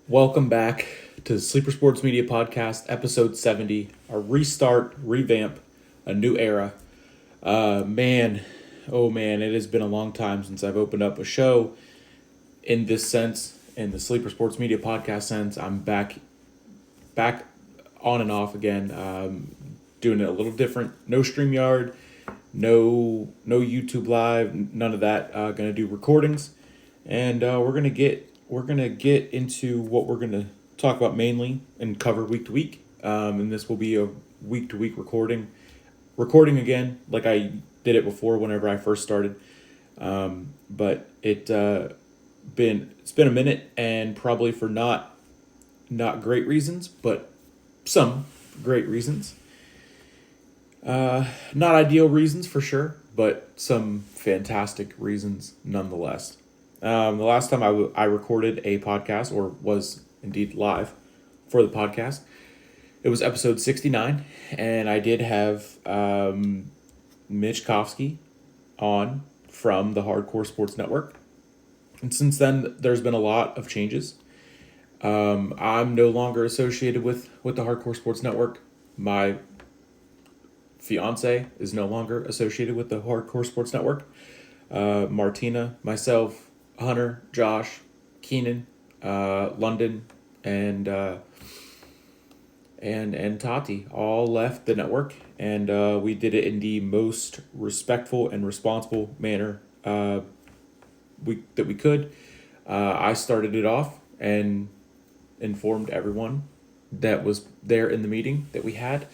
Welcome back to the Sleeper Sports Media Podcast, Episode 70, a restart, revamp, a new era. Oh man, it has been a long time since I've opened up a show in this sense, in the Sleeper Sports Media Podcast sense. I'm back on and off again, doing it a little different. No StreamYard, no YouTube Live, none of that. Gonna do recordings, and we're gonna get into what we're gonna talk about mainly and cover week to week. And this will be a week to week recording again, like I did it before whenever I first started. But it's been a minute, and probably for not great reasons, but some great reasons. Not ideal reasons for sure, but some fantastic reasons nonetheless. The last time I recorded a podcast, or was indeed live for the podcast, it was episode 69, and I did have Mitch Kofsky on from the Hardcore Sports Network. And since then, there's been a lot of changes. I'm no longer associated with the Hardcore Sports Network. My fiance is no longer associated with the Hardcore Sports Network. Martina, myself, Hunter, Josh, Keenan, London, and Tati all left the network, and we did it in the most respectful and responsible manner that we could. I started it off and informed everyone that was there in the meeting that we had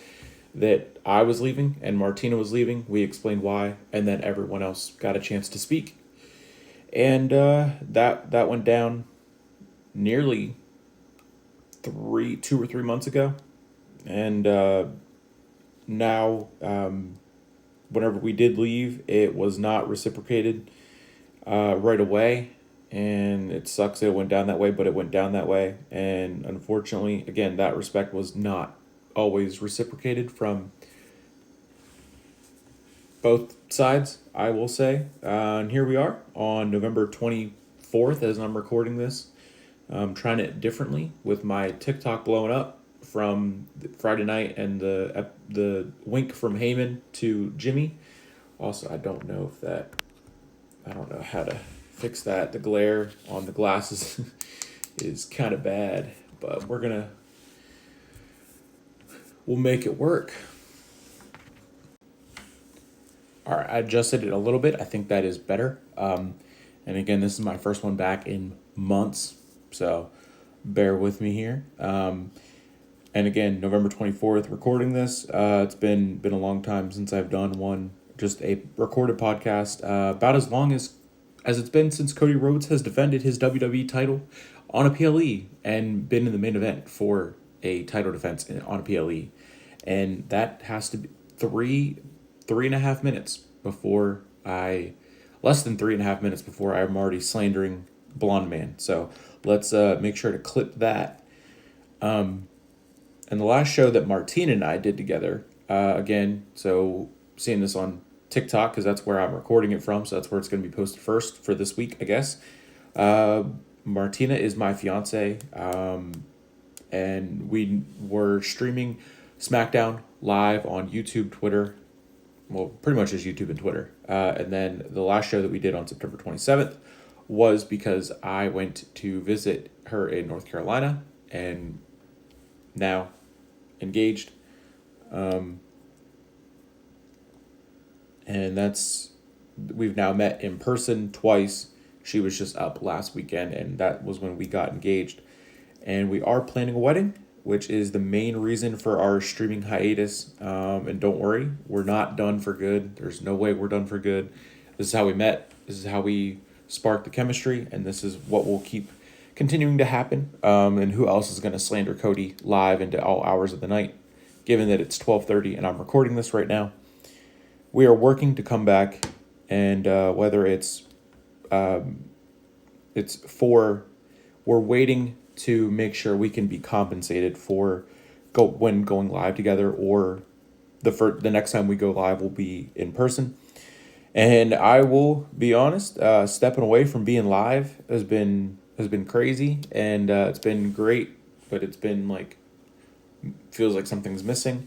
that I was leaving and Martina was leaving. We explained why, and then everyone else got a chance to speak. And that went down nearly 2 or 3 months ago. And now, whenever we did leave, it was not reciprocated right away. And it sucks that it went down that way, but it went down that way. And unfortunately, again, that respect was not always reciprocated from both sides, I will say. And here we are on November 24th as I'm recording this. I'm trying it differently with my TikTok blowing up from Friday night and the wink from Heyman to Jimmy. Also, I don't know how to fix that. The glare on the glasses is kind of bad, but we'll make it work. All right, I adjusted it a little bit. I think that is better. And again, this is my first one back in months, so bear with me here. And again, November 24th, recording this. It's been a long time since I've done one, just a recorded podcast, about as long as it's been since Cody Rhodes has defended his WWE title on a PLE and been in the main event for a title defense on a PLE. And that has to be 3.5 minutes less than 3.5 minutes before I'm already slandering Blonde Man. So let's make sure to clip that. And the last show that Martina and I did together, again, so seeing this on TikTok, because that's where I'm recording it from, so that's where it's going to be posted first for this week, I guess. Martina is my fiance, and we were streaming SmackDown live on YouTube, Twitter, well, pretty much just YouTube and Twitter. And then the last show that we did on September 27th was because I went to visit her in North Carolina and now engaged. And we've now met in person twice. She was just up last weekend, and that was when we got engaged. And we are planning a wedding, which is the main reason for our streaming hiatus. And don't worry, we're not done for good. There's no way we're done for good. This is how we met. This is how we sparked the chemistry, and this is what will keep continuing to happen. And who else is going to slander Cody live into all hours of the night, given that it's 12:30 and I'm recording this right now? We are working to come back, and whether we're waiting to make sure we can be compensated for when going live together, or the next time we go live will be in person. And I will be honest, stepping away from being live has been has been crazy, and it's been great, but it's been like, feels like something's missing.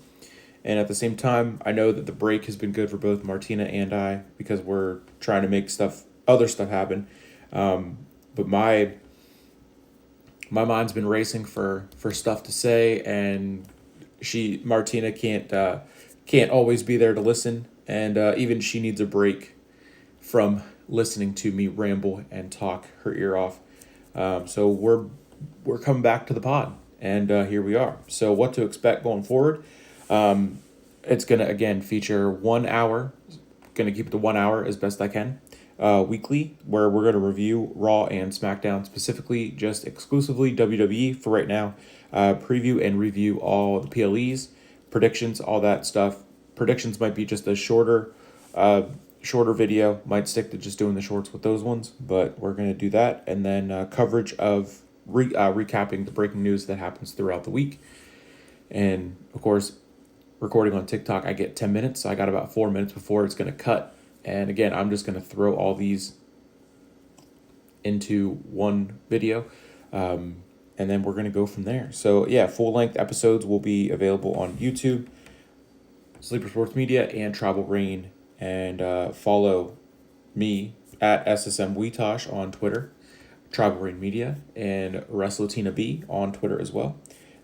And at the same time, I know that the break has been good for both Martina and I because we're trying to make other stuff happen. But my mind's been racing for stuff to say, and Martina can't always be there to listen, and even she needs a break from listening to me ramble and talk her ear off. So we're coming back to the pod, and here we are. So what to expect going forward? It's gonna again feature 1 hour. Gonna keep it to 1 hour as best I can. Weekly, where we're gonna review Raw and SmackDown, specifically just exclusively WWE for right now. Preview and review all the PLEs, predictions, all that stuff. Predictions might be just a shorter video. Might stick to just doing the shorts with those ones, but we're gonna do that, and then coverage of recapping the breaking news that happens throughout the week, and of course, recording on TikTok, I get 10 minutes. So I got about 4 minutes before it's gonna cut, and again, I'm just gonna throw all these into one video. And then we're going to go from there. So, yeah, full-length episodes will be available on YouTube, Sleeper Sports Media, and Travel Rain. And follow me at SSM Weetosh on Twitter, Travel Rain Media, and Wrestlatina B on Twitter as well.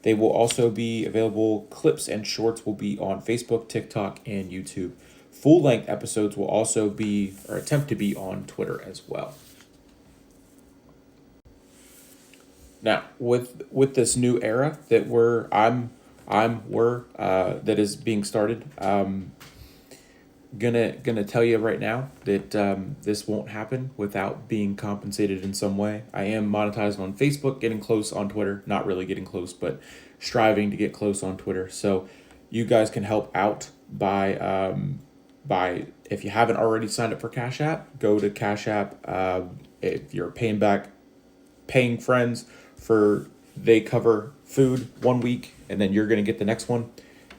They will also be available. Clips and shorts will be on Facebook, TikTok, and YouTube. Full-length episodes will also be, or attempt to be, on Twitter as well. Now, with this new era that that is being started, gonna tell you right now that this won't happen without being compensated in some way. I am monetized on Facebook, getting close on Twitter, not really getting close, but striving to get close on Twitter. So you guys can help out by if you haven't already signed up for Cash App, go to Cash App. If you're paying friends they cover food 1 week and then you're going to get the next one,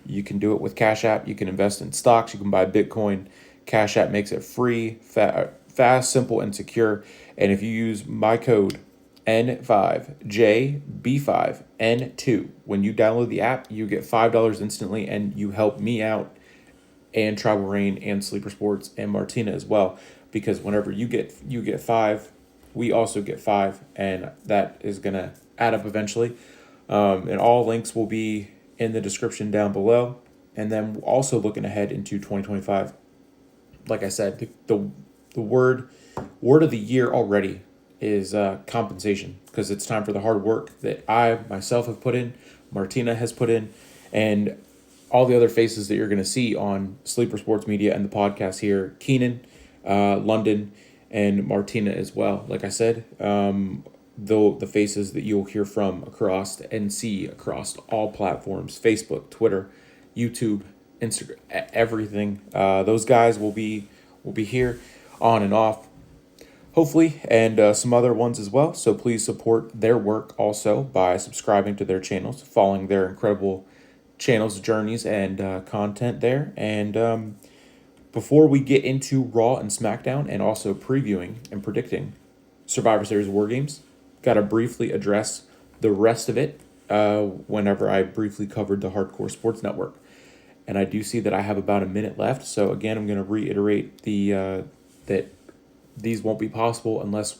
you can do it with Cash App. You can invest in stocks, you can buy Bitcoin. Cash App makes it free, fast, simple, and secure. And if you use my code N5JB5N2 when you download the app, you get $5 instantly, and you help me out and Travel Rain and Sleeper Sports and Martina as well, because whenever you get $5, we also get $5, and that is going to add up eventually. And all links will be in the description down below. And then also looking ahead into 2025, like I said, the word of the year already is compensation, because it's time for the hard work that I myself have put in, Martina has put in, and all the other faces that you're going to see on Sleeper Sports Media and the podcast here, Keenan, London, and Martina as well. Like I said, the faces that you'll hear from across and see across all platforms, Facebook, Twitter, YouTube, Instagram, everything. Those guys will be here on and off, hopefully, and some other ones as well. So please support their work also by subscribing to their channels, following their incredible channels, journeys, and content there. And before we get into Raw and SmackDown, and also previewing and predicting Survivor Series War Games, got to briefly address the rest of it whenever I briefly covered the Hardcore Sports Network. And I do see that I have about a minute left. So again, I'm going to reiterate that these won't be possible unless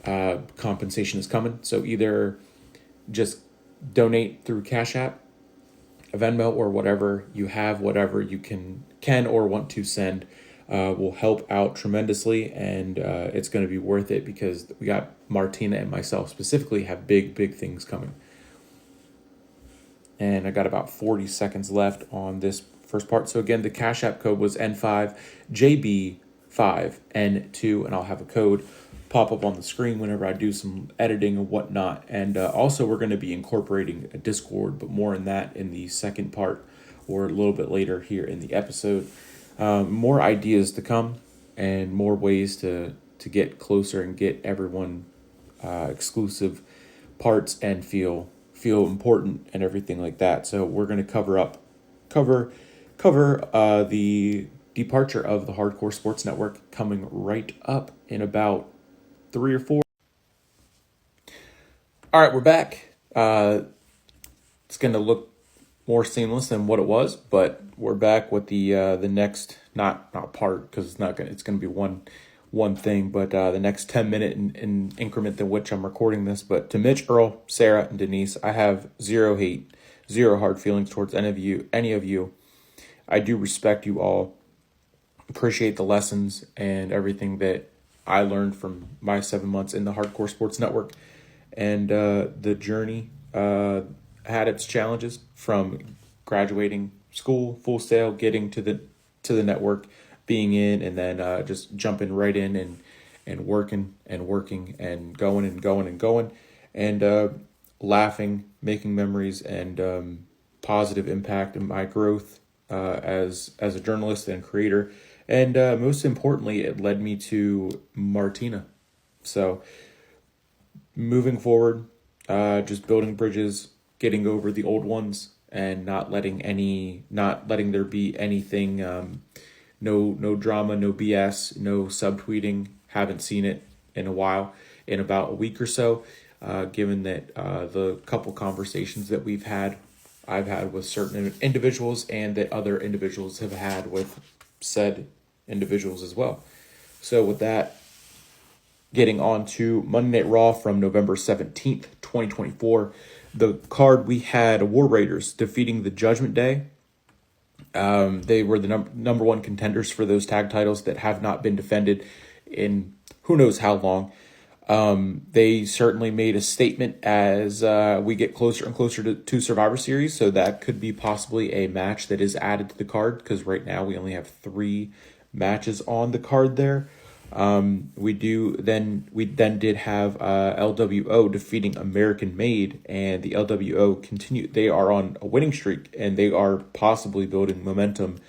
compensation is coming. So either just donate through Cash App, Venmo, or whatever you have, whatever you can or want to send will help out tremendously, and it's going to be worth it, because we got Martina and myself specifically have big things coming. And I got about 40 seconds left on this first part. So again, the Cash App code was N5JB5N2, and I'll have a code pop up on the screen whenever I do some editing and whatnot. And also, we're going to be incorporating a Discord, but more on that in the second part or a little bit later here in the episode. More ideas to come, and more ways to get closer and get everyone exclusive parts and feel important and everything like that. So we're going to cover the departure of the Hardcore Sports Network coming right up in about 3 or 4. All right, we're back. It's going to look more seamless than what it was, but we're back with the next not part, because it's going to be one thing, but the next 10-minute in increment in which I'm recording this. But to Mitch, Earl, Sarah, and Denise, I have zero hate, zero hard feelings towards any of you. I do respect you all, appreciate the lessons and everything that I learned from my 7 months in the Hardcore Sports Network, and the journey had its challenges, from graduating school, Full Sail, getting to the network, being in, and then just jumping right in and working and going and laughing, making memories, and positive impact in my growth as a journalist and creator. And most importantly, it led me to Martina. So moving forward, just building bridges, getting over the old ones, and not letting there be anything, no drama, no BS, no subtweeting. Haven't seen it in a while, in about a week or so, given that the couple conversations that I've had with certain individuals, and that other individuals have had with said individuals as well. So with that, getting on to Monday Night Raw from November 17th, 2024. The card, we had War Raiders defeating the Judgment Day. They were the number one contenders for those tag titles that have not been defended in who knows how long. They certainly made a statement as we get closer and closer to Survivor Series, so that could be possibly a match that is added to the card, because right now we only have 3 matches on the card there. We did have LWO defeating American Made, and the LWO continue. They are on a winning streak, and they are possibly building momentum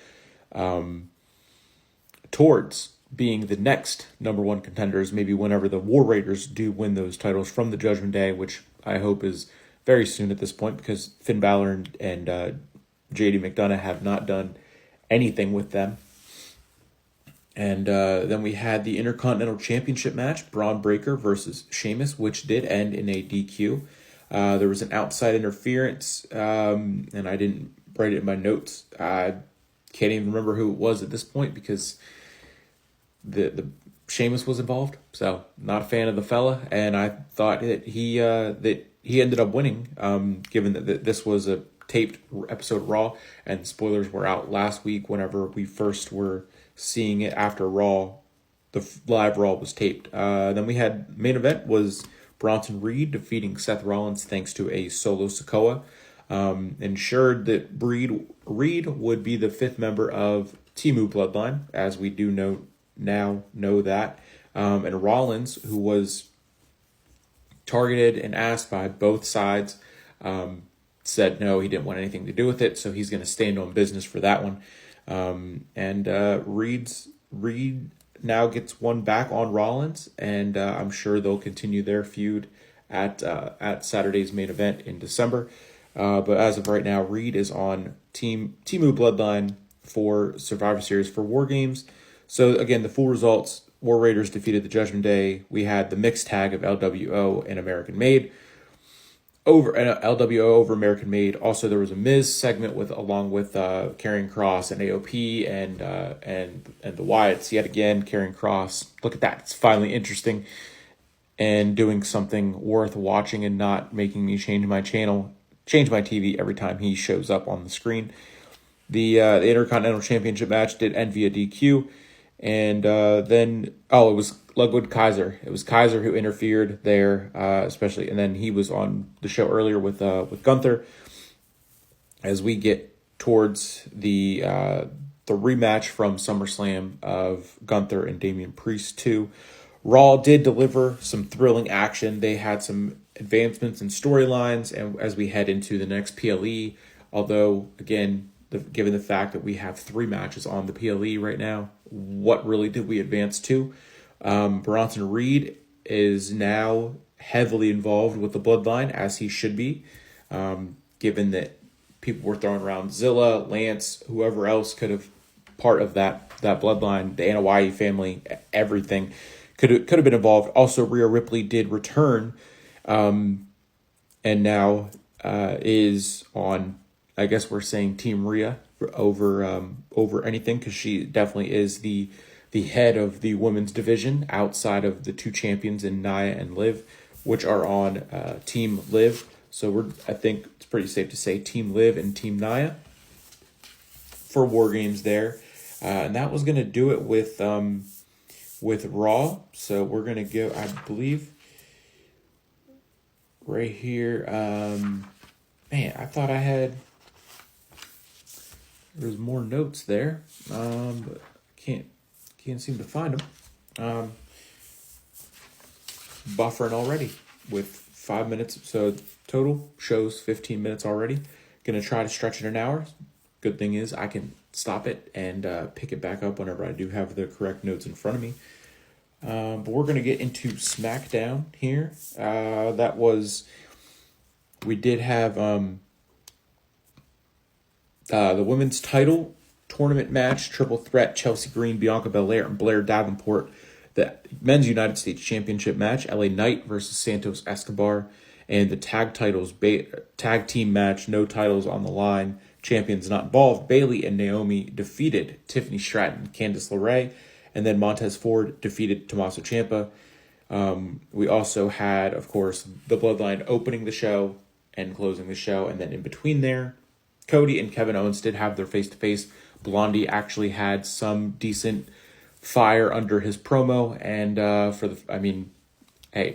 towards being the next number one contenders, maybe whenever the War Raiders do win those titles from the Judgment Day, which I hope is very soon at this point, because Finn Balor and JD McDonough have not done anything with them. And then we had the Intercontinental Championship match, Braun Breaker versus Sheamus, which did end in a DQ. There was an outside interference, and I didn't write it in my notes. I can't even remember who it was at this point, because the Sheamus was involved. So not a fan of the fella, and I thought that he ended up winning, given that this was a taped episode of Raw, and spoilers were out last week whenever we first were seeing it after Raw. The live Raw was taped. Then we had main event was Bronson Reed defeating Seth Rollins thanks to a solo Sikoa. Ensured that Reed would be the 5th member of Timu Bloodline, as we do know that. And Rollins, who was targeted and asked by both sides, said no, he didn't want anything to do with it, so he's going to stand on business for that one. Reed now gets one back on Rollins, and I'm sure they'll continue their feud at Saturday's main event in December. But as of right now, Reed is on Timu Bloodline for Survivor Series for War Games. So again, the full results: War Raiders defeated the Judgment Day. We had the mixed tag of LWO and American Made over LWO over American Made. Also, there was a Miz segment along with Karrion Kross and AOP and the Wyatts yet again. Karrion Kross, look at that! It's finally interesting and doing something worth watching, and not making me change my TV every time he shows up on the screen. The Intercontinental Championship match did end via DQ. And then it was Ludwig Kaiser. It was Kaiser who interfered there, especially, and then he was on the show earlier with Gunther. As we get towards the rematch from SummerSlam of Gunther and Damian Priest 2, Raw did deliver some thrilling action. They had some advancements in storylines, and as we head into the next PLE, although again, given the fact that we have 3 matches on the PLE right now, what really did we advance to? Bronson Reed is now heavily involved with the Bloodline, as he should be, given that people were throwing around Zilla, Lance, whoever else could have part of that Bloodline, the Anoa'i family, everything could have been involved. Also, Rhea Ripley did return and now is on, I guess we're saying Team Rhea over anything, because she definitely is the head of the women's division outside of the two champions in Nia and Liv, which are on Team Liv. So I think it's pretty safe to say Team Liv and Team Nia for War Games there. And that was going to do it with Raw. So we're going to go, I believe, right here. Man, I thought there was more notes there, but can't seem to find them. Buffering already with 5 minutes. So total shows 15 minutes already. Going to try to stretch it an hour. Good thing is I can stop it and pick it back up whenever I do have the correct notes in front of me. But we're going to get into SmackDown here. We did have the women's title tournament match, triple threat, Chelsea Green, Bianca Belair, and Blair Davenport. The men's United States Championship match, LA Knight versus Santos Escobar. And the tag titles, tag team match, no titles on the line, champions not involved. Bayley and Naomi defeated Tiffany Stratton, Candice LeRae, and then Montez Ford defeated Tommaso Ciampa. We also had, of course, the Bloodline opening the show and closing the show, and then in between there, Cody and Kevin Owens did have their face-to-face. Blondie actually had some decent fire under his promo, and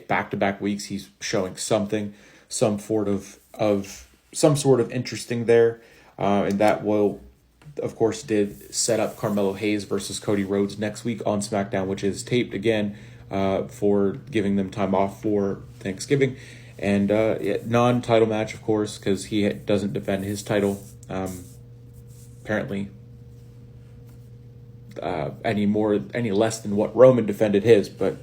back-to-back weeks he's showing something, some sort of interesting there, and that will, of course, did set up Carmelo Hayes versus Cody Rhodes next week on SmackDown, which is taped again for giving them time off for Thanksgiving. And non-title match, of course, because he doesn't defend his title apparently any less than what Roman defended his. But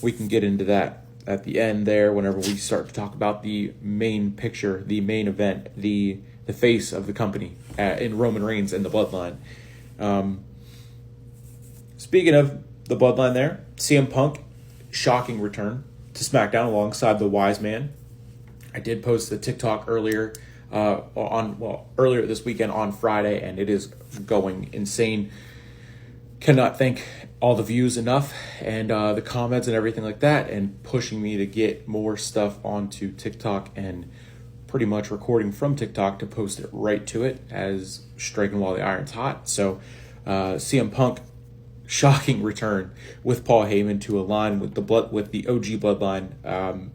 we can get into that at the end there whenever we start to talk about the main picture, the main event, the face of the company in Roman Reigns and the Bloodline. Speaking of the Bloodline there, CM Punk, shocking return to SmackDown alongside the Wise Man. I did post the TikTok earlier this weekend on Friday, and it is going insane. Cannot thank all the views enough, and the comments and everything like that, and pushing me to get more stuff onto TikTok, and pretty much recording from TikTok to post it right to it as striking while the iron's hot. So CM Punk, shocking return with Paul Heyman to align with the OG Bloodline,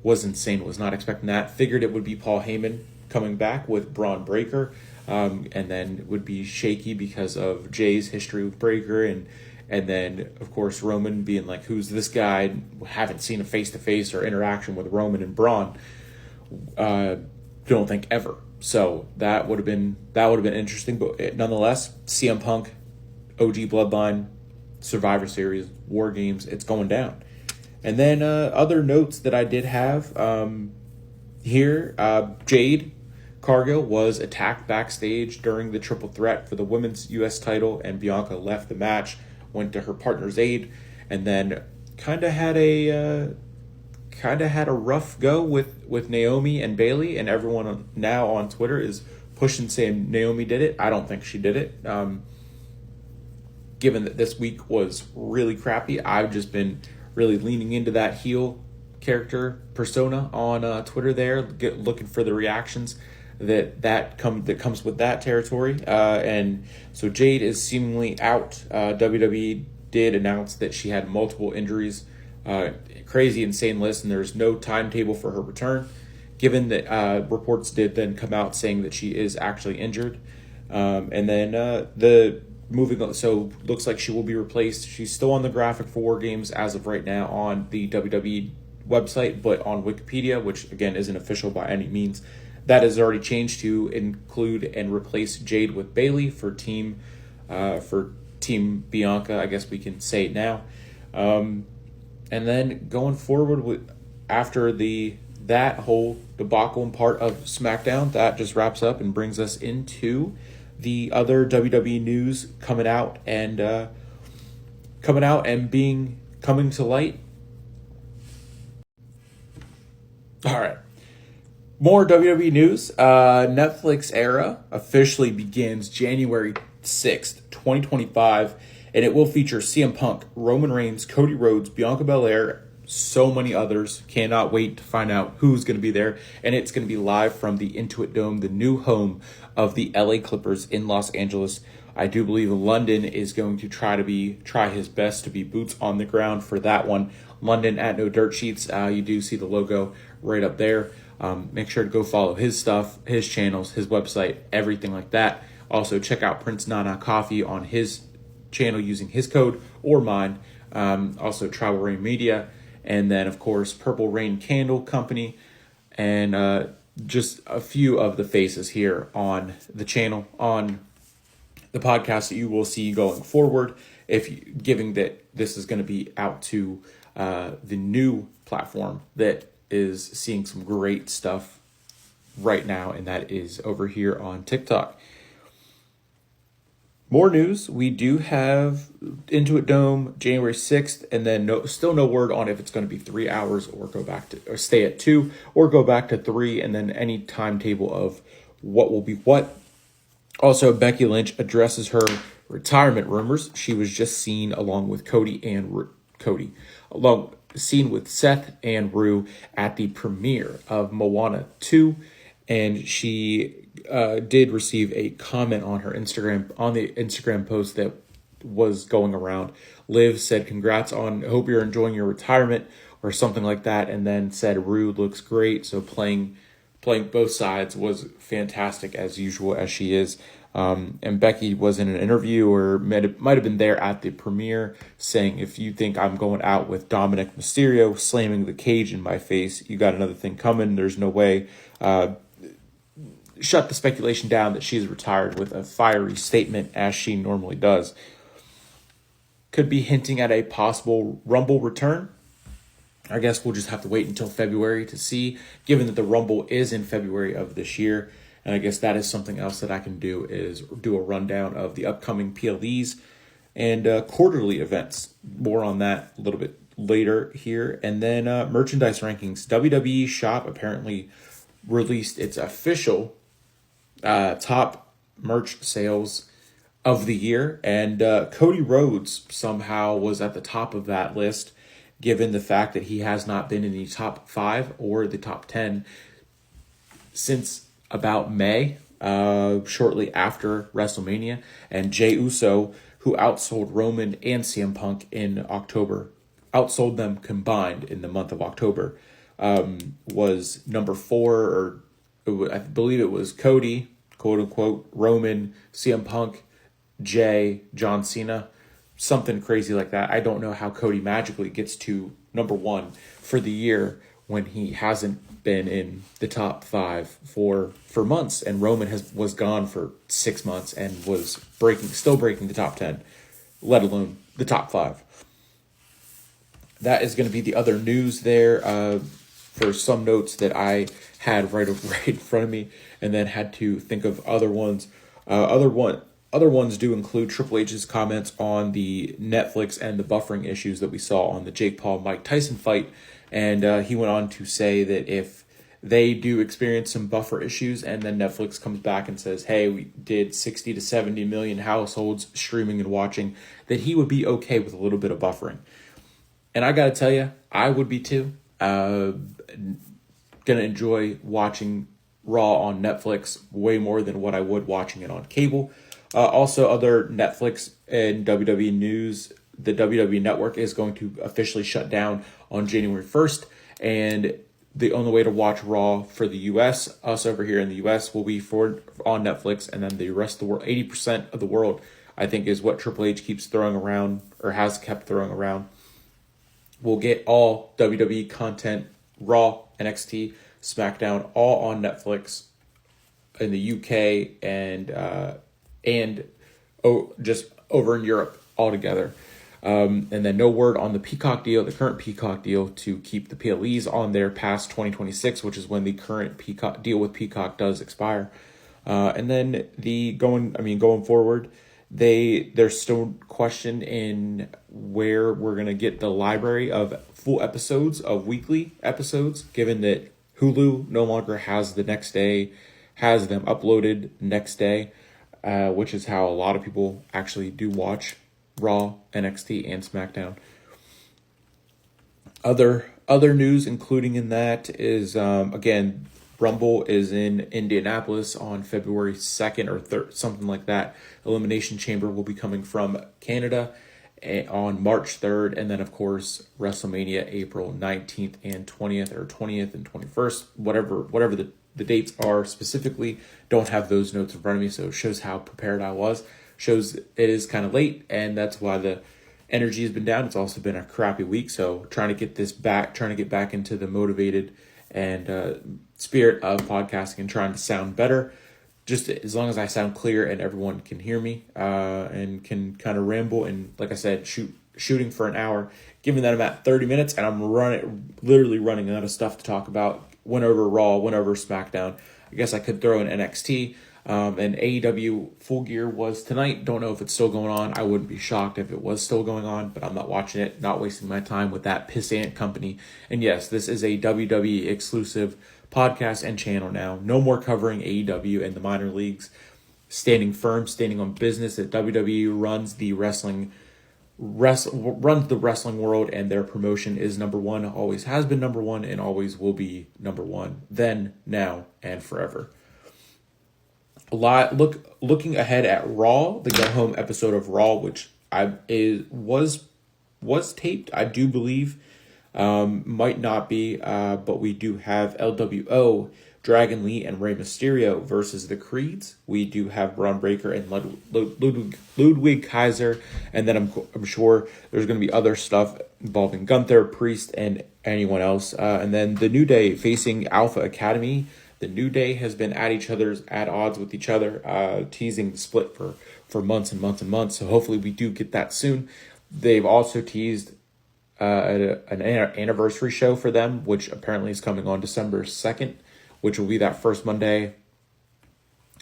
was insane. Was not expecting that. Figured it would be Paul Heyman coming back with Braun Breaker, and then it would be shaky because of Jay's history with Breaker, and then of course Roman being like, "Who's this guy?" Haven't seen a face-to-face or interaction with Roman and Braun. Don't think ever. So that would have been interesting, but nonetheless, CM Punk, OG Bloodline, Survivor Series, War Games, it's going down. And then other notes that I did have here, Jade Cargill was attacked backstage during the triple threat for the women's U.S. title, and Bianca left the match, went to her partner's aid, and then kind of had a rough go with Naomi and Bayley, and everyone now on Twitter is pushing saying Naomi did it. I don't think she did it. Given that this week was really crappy, I've just been really leaning into that heel character persona on Twitter there, looking for the reactions that comes with that territory. And so Jade is seemingly out. WWE did announce that she had multiple injuries, crazy, insane list, and there's no timetable for her return, given that reports did then come out saying that she is actually injured. And then moving on, so looks like she will be replaced. She's still on the graphic for War Games as of right now on the WWE website, but on Wikipedia, which again isn't official by any means, that has already changed to include and replace Jade with Bayley for Team Bianca, I guess we can say it now. And then going forward after that whole debacle and part of SmackDown, that just wraps up and brings us into the other WWE news coming out and coming to light. All right. More WWE news. Netflix era officially begins January 6th, 2025, and it will feature CM Punk, Roman Reigns, Cody Rhodes, Bianca Belair, so many others. Cannot wait to find out who's going to be there, and it's going to be live from the Intuit Dome, the new home of the LA Clippers in Los Angeles. I do believe London is going to try his best to be boots on the ground for that one. London at No Dirt Sheets. You do see the logo right up there. Make sure to go follow his stuff, his channels, his website, everything like that. Also, check out Prince Nana Coffee on his channel using his code or mine. Also, Travel Rain Media. And then, of course, Purple Rain Candle Company. And just a few of the faces here on the channel, on the podcast that you will see going forward, given that this is going to be out to the new platform that is seeing some great stuff right now, and that is over here on TikTok. More news. We do have Intuit Dome January 6th, and then still no word on if it's going to be 3 hours or stay at 2 or go back to 3, and then any timetable of what will be what. Also, Becky Lynch addresses her retirement rumors. She was just seen along with seen with Seth and Rue at the premiere of Moana 2, and she did receive a comment on her Instagram, on the Instagram post that was going around. Liv said, "Congrats on, hope you're enjoying your retirement," or something like that, and then said Rue looks great. So playing both sides was fantastic as usual, as she is. And Becky was in an interview, or might have been there at the premiere, saying, "If you think I'm going out with Dominic Mysterio slamming the cage in my face, you got another thing coming. There's no way." Shut the speculation down that she's retired with a fiery statement, as she normally does. Could be hinting at a possible Rumble return. I guess we'll just have to wait until February to see, given that the Rumble is in February of this year. And I guess that is something else that I can do, is do a rundown of the upcoming PLEs and quarterly events. More on that a little bit later here. And then merchandise rankings. WWE Shop apparently released its official top merch sales of the year. And Cody Rhodes somehow was at the top of that list, given the fact that he has not been in the top 5 or the top 10 since about May, shortly after WrestleMania. And Jey Uso, who outsold Roman and CM Punk in October, outsold them combined in the month of October, was number 4, or I believe it was Cody, quote unquote, Roman, CM Punk, Jey, John Cena, something crazy like that. I don't know how Cody magically gets to number 1 for the year when he hasn't been in the top 5 for months, and Roman was gone for 6 months and was still breaking the top 10, let alone the top 5. That is going to be the other news there. For some notes that I had right in front of me, and then had to think of other ones. Other ones do include Triple H's comments on the Netflix and the buffering issues that we saw on the Jake Paul-Mike Tyson fight. And he went on to say that if they do experience some buffer issues, and then Netflix comes back and says, "Hey, we did 60 to 70 million households streaming and watching," that he would be okay with a little bit of buffering. And I got to tell you, I would be too. Gonna enjoy watching Raw on Netflix way more than what I would watching it on cable. Also, other Netflix and WWE news: the WWE Network is going to officially shut down on January 1st, and the only way to watch Raw for the U.S., us over here in the U.S., will be on Netflix, and then the rest of the world, 80% of the world, I think, is what Triple H keeps throwing around, or has kept throwing around. We'll get all WWE content, Raw, NXT, SmackDown, all on Netflix in the UK and just over in Europe altogether. And then no word on the Peacock deal, the current Peacock deal, to keep the PLEs on there past 2026, which is when the current Peacock deal with Peacock does expire. And then going forward, there's still question in where we're going to get the library of full episodes, of weekly episodes, given that Hulu no longer has the next day, has them uploaded next day, which is how a lot of people actually do watch Raw, NXT, and SmackDown. Other news, including in that, is again, Rumble is in Indianapolis on February 2nd or 3rd, something like that. Elimination Chamber will be coming from Canada on March 3rd, and then of course WrestleMania April 19th and 20th, or 20th and 21st, whatever the dates are specifically. Don't have those notes in front of me, so it shows how prepared I was. Shows it is kind of late, and that's why the energy has been down. It's also been a crappy week, so trying to get back into the motivated and spirit of podcasting and trying to sound better. Just as long as I sound clear and everyone can hear me and can kind of ramble, and like I said, shooting for an hour, given that I'm at 30 minutes and I'm literally running out of stuff to talk about. Went over Raw, went over SmackDown. I guess I could throw in NXT. And AEW Full Gear was tonight. Don't know if it's still going on. I wouldn't be shocked if it was still going on, but I'm not watching it, not wasting my time with that pissant company. And yes, this is a WWE exclusive podcast and channel now. No more covering AEW and the minor leagues. Standing firm, standing on business, that WWE runs the wrestling world, and their promotion is number one, always has been number one, and always will be number one, then, now, and forever. Looking ahead at Raw, the go home episode of Raw, which was taped, I do believe, might not be, but we do have LWO, Dragon Lee and Rey Mysterio versus the Creeds. We do have Braun Breaker and Ludwig Kaiser, and then I'm sure there's going to be other stuff involving Gunther, Priest, and anyone else. And then the New Day facing Alpha Academy. The New Day has been at odds with each other, teasing the split for months and months and months. So hopefully we do get that soon. They've also teased an anniversary show for them, which apparently is coming on December 2nd, which will be that first Monday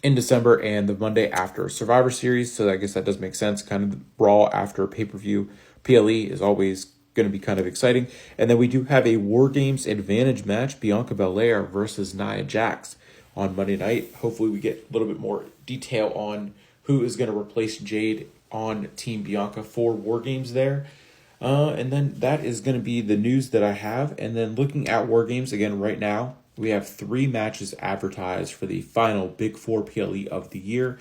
in December and the Monday after Survivor Series. So I guess that does make sense. Kind of Raw after pay-per-view. PLE is always going to be kind of exciting. And then we do have a War Games Advantage match, Bianca Belair versus Nia Jax on Monday night. Hopefully we get a little bit more detail on who is going to replace Jade on Team Bianca for War Games there. And then that is going to be the news that I have. And then looking at War Games again right now, we have 3 matches advertised for the final Big 4 PLE of the year.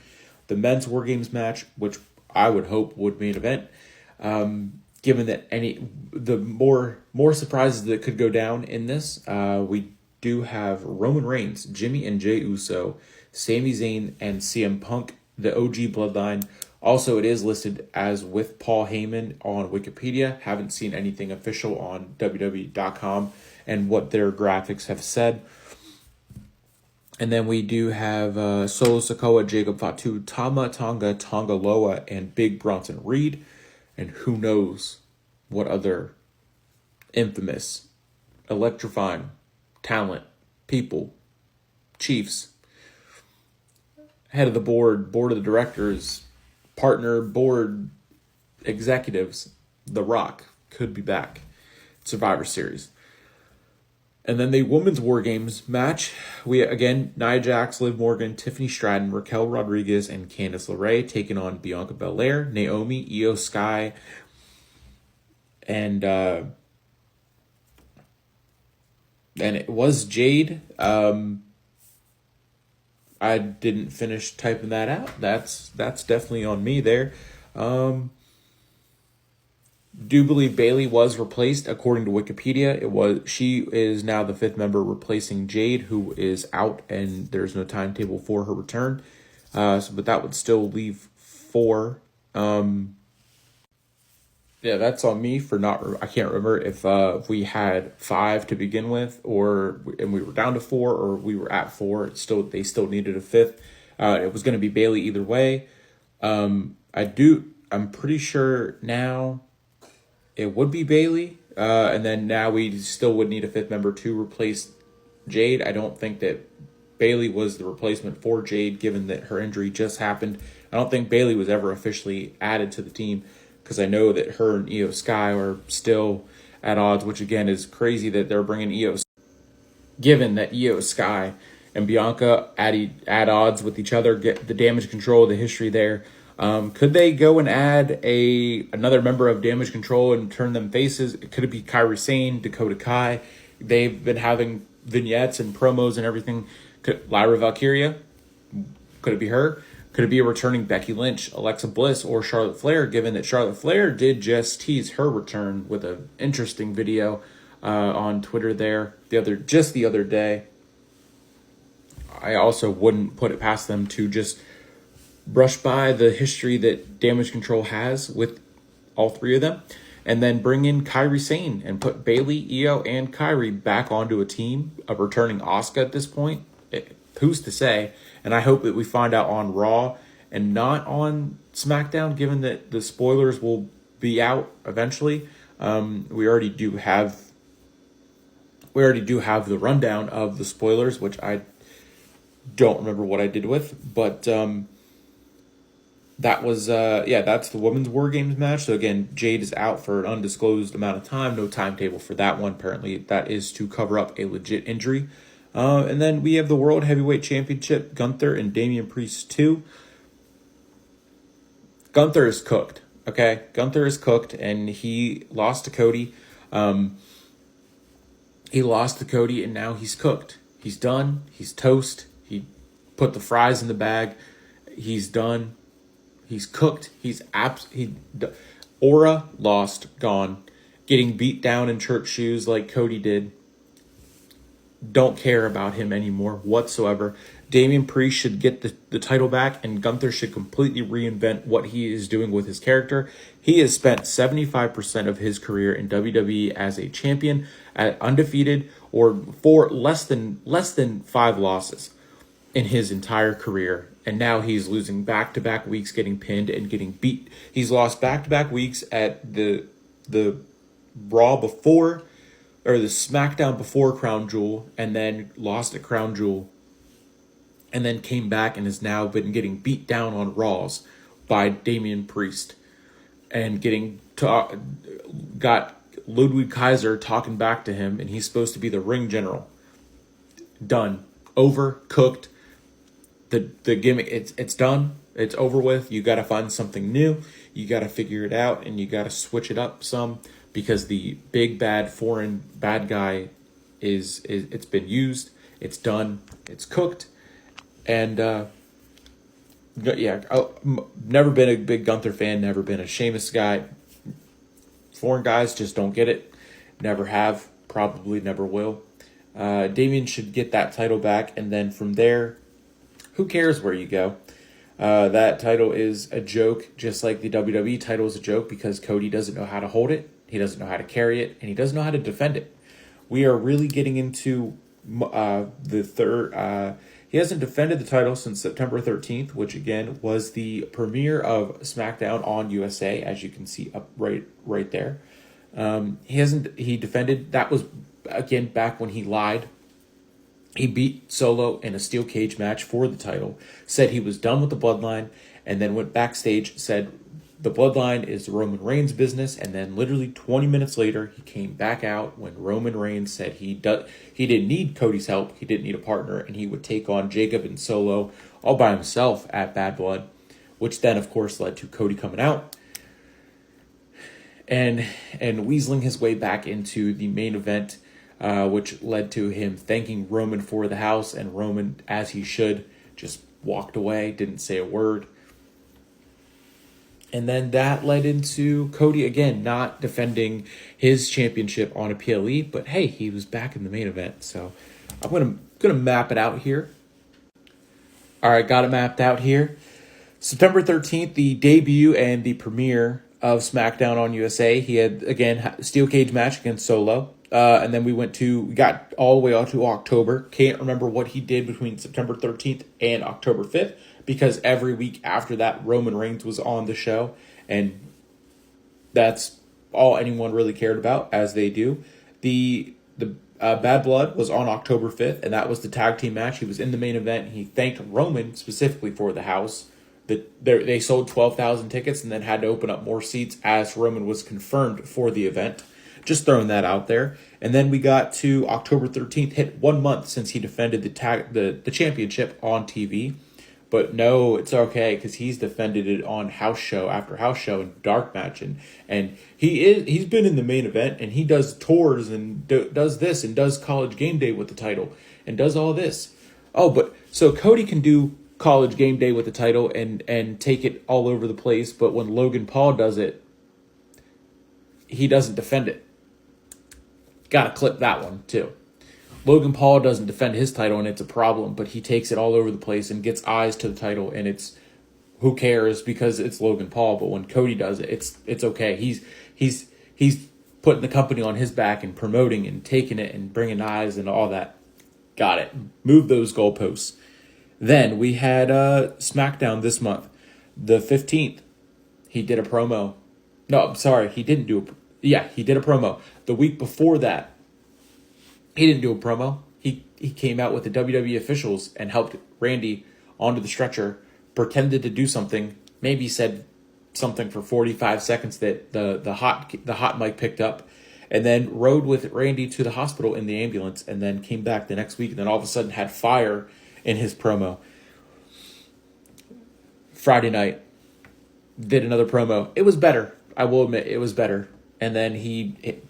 The men's War Games match, which I would hope would main event. Given that the more surprises that could go down in this, we do have Roman Reigns, Jimmy and Jey Uso, Sami Zayn, and CM Punk, the OG Bloodline. Also, it is listed as with Paul Heyman on Wikipedia. Haven't seen anything official on WWE.com and what their graphics have said. And then we do have Solo Sikoa, Jacob Fatu, Tama Tonga, Tonga Loa, and Big Bronson Reed. And who knows what other infamous, electrifying talent, people, chiefs, head of the board of the directors, partner, board executives, The Rock could be back. Survivor Series. And then the women's War Games match, we again, Nia Jax, Liv Morgan, Tiffany Stratton, Raquel Rodriguez, and Candice LeRae taking on Bianca Belair, Naomi, Io Sky, and it was Jade. I didn't finish typing that out. That's definitely on me there. Do believe Bayley was replaced according to Wikipedia. She is now the 5th member replacing Jade, who is out, and there's no timetable for her return. But that would still leave 4. Yeah, that's on me for not. I can't remember if we had 5 to begin with, and we were down to 4, or we were at 4. They still needed a 5th. It was going to be Bayley either way. I'm pretty sure now it would be Bayley, and then now we still would need a 5th member to replace Jade. I don't think that Bayley was the replacement for Jade, given that her injury just happened. I don't think Bayley was ever officially added to the team, because I know that her and Io Sky are still at odds, which again is crazy that they're bringing Io given that Io Sky and Bianca at odds with each other, get the Damage Control, the history there. Could they go and add another member of Damage Control and turn them faces? Could it be Kairi Sane, Dakota Kai? They've been having vignettes and promos and everything. Lyra Valkyria? Could it be her? Could it be a returning Becky Lynch, Alexa Bliss, or Charlotte Flair, given that Charlotte Flair did just tease her return with an interesting video on Twitter there the other day. I also wouldn't put it past them to just brush by the history that Damage Control has with all three of them, and then bring in Kairi Sane and put Bayley, Io, and Kairi back onto a team, a returning Asuka at this point. Who's to say? And I hope that we find out on Raw and not on SmackDown, given that the spoilers will be out eventually. We already do have the rundown of the spoilers, which I don't remember what I did with, but that was that's the Women's War Games match. So again, Jade is out for an undisclosed amount of time. No timetable for that one. Apparently, that is to cover up a legit injury. And then we have the World Heavyweight Championship, Gunther and Damian Priest 2. Gunther is cooked, okay? Gunther is cooked, and he lost to Cody. He lost to Cody, and now he's cooked. He's done. He's toast. He put the fries in the bag. He's done. He's cooked. Aura lost, gone. Getting beat down in church shoes like Cody did. Don't care about him anymore whatsoever. Damian Priest should get the title back, and Gunther should completely reinvent what he is doing with his character. He has spent 75% of his career in WWE as a champion, undefeated, or for less than 5 losses in his entire career. And now he's losing back-to-back weeks, getting pinned and getting beat. He's lost back-to-back weeks at the Raw before, or the SmackDown before Crown Jewel, and then lost at Crown Jewel, and then came back and has now been getting beat down on Raws by Damian Priest, and got Ludwig Kaiser talking back to him, and he's supposed to be the ring general. Done. Over. Cooked. The gimmick, it's done. It's over with. You got to find something new. You got to figure it out, and you got to switch it up some, because the big bad foreign bad guy is it's been used. It's done. It's cooked. And never been a big Gunther fan. Never been a Sheamus guy. Foreign guys just don't get it. Never have. Probably never will. Damian should get that title back, and then from there, who cares where you go? That title is a joke, just like the WWE title is a joke, because Cody doesn't know how to hold it, he doesn't know how to carry it, and he doesn't know how to defend it. We are really getting into the third. He hasn't defended the title since September 13th, which again was the premiere of SmackDown on USA, as you can see up right there. He defended, that was again back when he lied. He beat Solo in a steel cage match for the title, said he was done with the Bloodline, and then went backstage, said the Bloodline is Roman Reigns' business, and then literally 20 minutes later, he came back out when Roman Reigns said he didn't need Cody's help, he didn't need a partner, and he would take on Jacob and Solo all by himself at Bad Blood, which then, of course, led to Cody coming out and weaseling his way back into the main event, which led to him thanking Roman for the house, and Roman, as he should, just walked away, didn't say a word. And then that led into Cody, again, not defending his championship on a PLE, but hey, he was back in the main event. So I'm gonna map it out here. All right, got it mapped out here. September 13th, the debut and the premiere of SmackDown on USA. He had, again, a steel cage match against Solo. And then we got all the way out to October. Can't remember what he did between September 13th and October 5th, because every week after that, Roman Reigns was on the show, and that's all anyone really cared about, as they do. The Bad Blood was on October 5th, and that was the tag team match. He was in the main event. He thanked Roman specifically for the house. They sold 12,000 tickets and then had to open up more seats as Roman was confirmed for the event. Just throwing that out there. And then we got to October 13th, hit 1 month since he defended the championship on TV. But no, it's okay because he's defended it on house show after house show and dark match, and he's been in the main event, and he does tours and does this and does College Game Day with the title and does all this. Oh, but so Cody can do College Game Day with the title and take it all over the place, but when Logan Paul does it, he doesn't defend it. Gotta clip that one too. Logan Paul doesn't defend his title, and it's a problem, but he takes it all over the place and gets eyes to the title, and it's who cares because it's Logan Paul. But when Cody does it, it's okay. He's putting the company on his back and promoting and taking it and bringing eyes and all that. Got it. Move those goalposts. Then we had SmackDown this month, the 15th. He did a promo. No, I'm sorry, he didn't do he did a promo. The week before that, he didn't do a promo. He came out with the WWE officials and helped Randy onto the stretcher, pretended to do something, maybe said something for 45 seconds that the hot mic picked up, and then rode with Randy to the hospital in the ambulance, and then came back the next week, and then all of a sudden had fire in his promo. Friday night, did another promo. It was better. I will admit, it was better. And then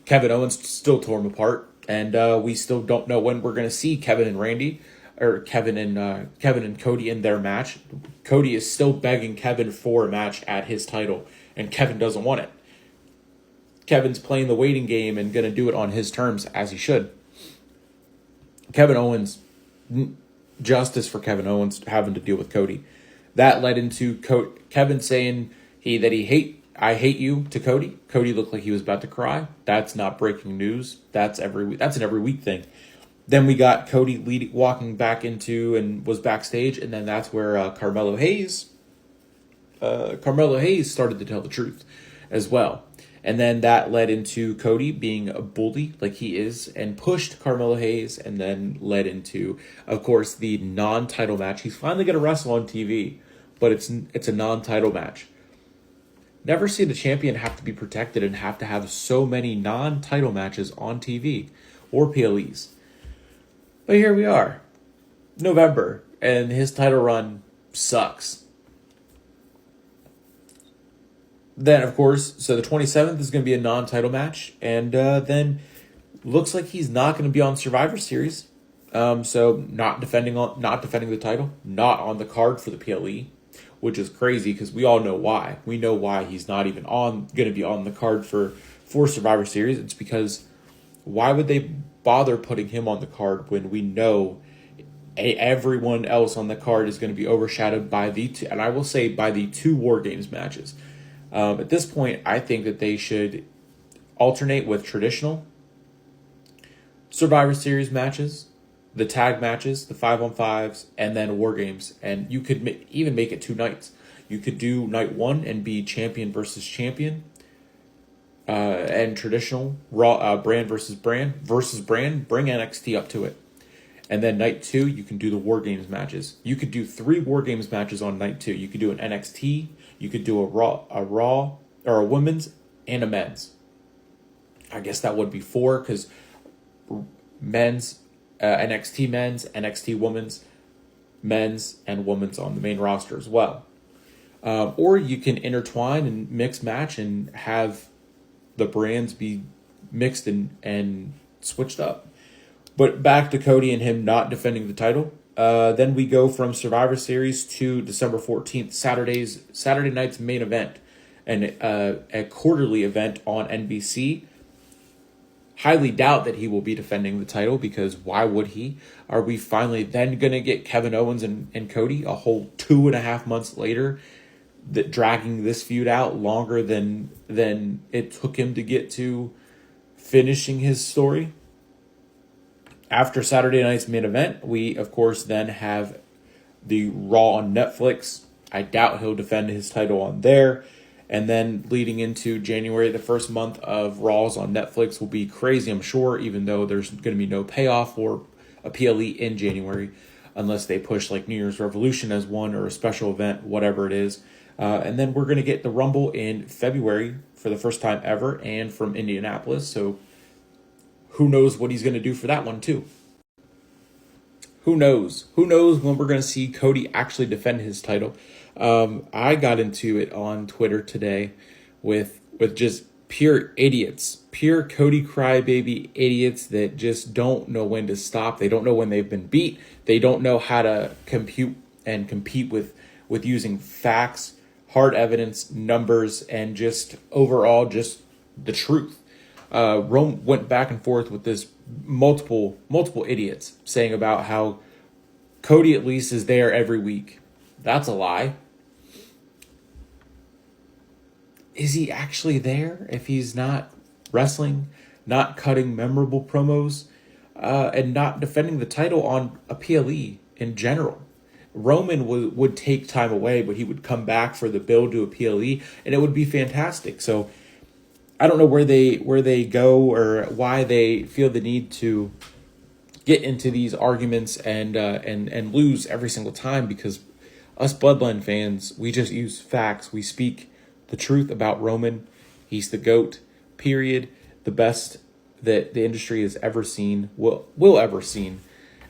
Kevin Owens still tore him apart. And we still don't know when we're going to see Kevin and Randy, or Kevin and Cody in their match. Cody is still begging Kevin for a match at his title, and Kevin doesn't want it. Kevin's playing the waiting game and going to do it on his terms, as he should. Kevin Owens, justice for Kevin Owens having to deal with Cody. That led into Kevin saying I hate you to Cody. Cody looked like he was about to cry. That's not breaking news. That's an every week thing. Then we got Cody walking back into and was backstage, and then that's where Carmelo Hayes started to tell the truth as well. And then that led into Cody being a bully like he is and pushed Carmelo Hayes, and then led into, of course, the non-title match. He's finally going to wrestle on TV, but it's a non-title match. Never see the champion have to be protected and have to have so many non-title matches on TV or PLEs. But here we are, November, and his title run sucks. Then, of course, so the 27th is going to be a non-title match, and then looks like he's not going to be on Survivor Series. So not defending the title, not on the card for the PLE. Which is crazy because we all know why. We know why he's not even going to be on the card for Survivor Series. It's because why would they bother putting him on the card when we know everyone else on the card is going to be overshadowed by the two War Games matches. At this point, I think that they should alternate with traditional Survivor Series matches, the tag matches, the 5-on-5s, and then War Games. And you could even make it 2 nights. You could do night 1 and be champion versus champion, and traditional Raw brand versus brand. Bring NXT up to it. And then night 2, you can do the War Games matches. You could do 3 War Games matches on night 2. You could do an NXT, you could do a Raw, or a women's and a men's. I guess that would be 4 because men's. NXT men's, NXT women's, men's, and women's on the main roster as well. Or you can intertwine and mix match and have the brands be mixed and switched up. But back to Cody and him not defending the title. Then we go from Survivor Series to December 14th, Saturday night's main event, and a quarterly event on NBC. Highly doubt that he will be defending the title because why would he? Are we finally then going to get Kevin Owens and Cody a whole 2.5 months later, that dragging this feud out longer than it took him to get to finishing his story? After Saturday night's main event, we, of course, then have the Raw on Netflix. I doubt he'll defend his title on there. And then leading into January, the first month of Raws on Netflix will be crazy, I'm sure, even though there's going to be no payoff or a PLE in January, unless they push like New Year's Revolution as one or a special event, whatever it is. And then we're going to get the Rumble in February for the first time ever and from Indianapolis. So who knows what he's going to do for that one too. Who knows? Who knows when we're going to see Cody actually defend his title? I got into it on Twitter today with just pure idiots, pure Cody crybaby idiots that just don't know when to stop. They don't know when they've been beat. They don't know how to compute and compete with using facts, hard evidence, numbers, and just overall just the truth. Rome went back and forth with this multiple idiots saying about how Cody at least is there every week. That's a lie. Is he actually there if he's not wrestling, not cutting memorable promos, and not defending the title on a PLE in general? Roman would take time away, but he would come back for the build to a PLE, and it would be fantastic. So I don't know where they go or why they feel the need to get into these arguments and lose every single time, because us Bloodline fans, we just use facts. We speak the truth about Roman. He's the GOAT, period. The best that the industry has ever seen, will ever see.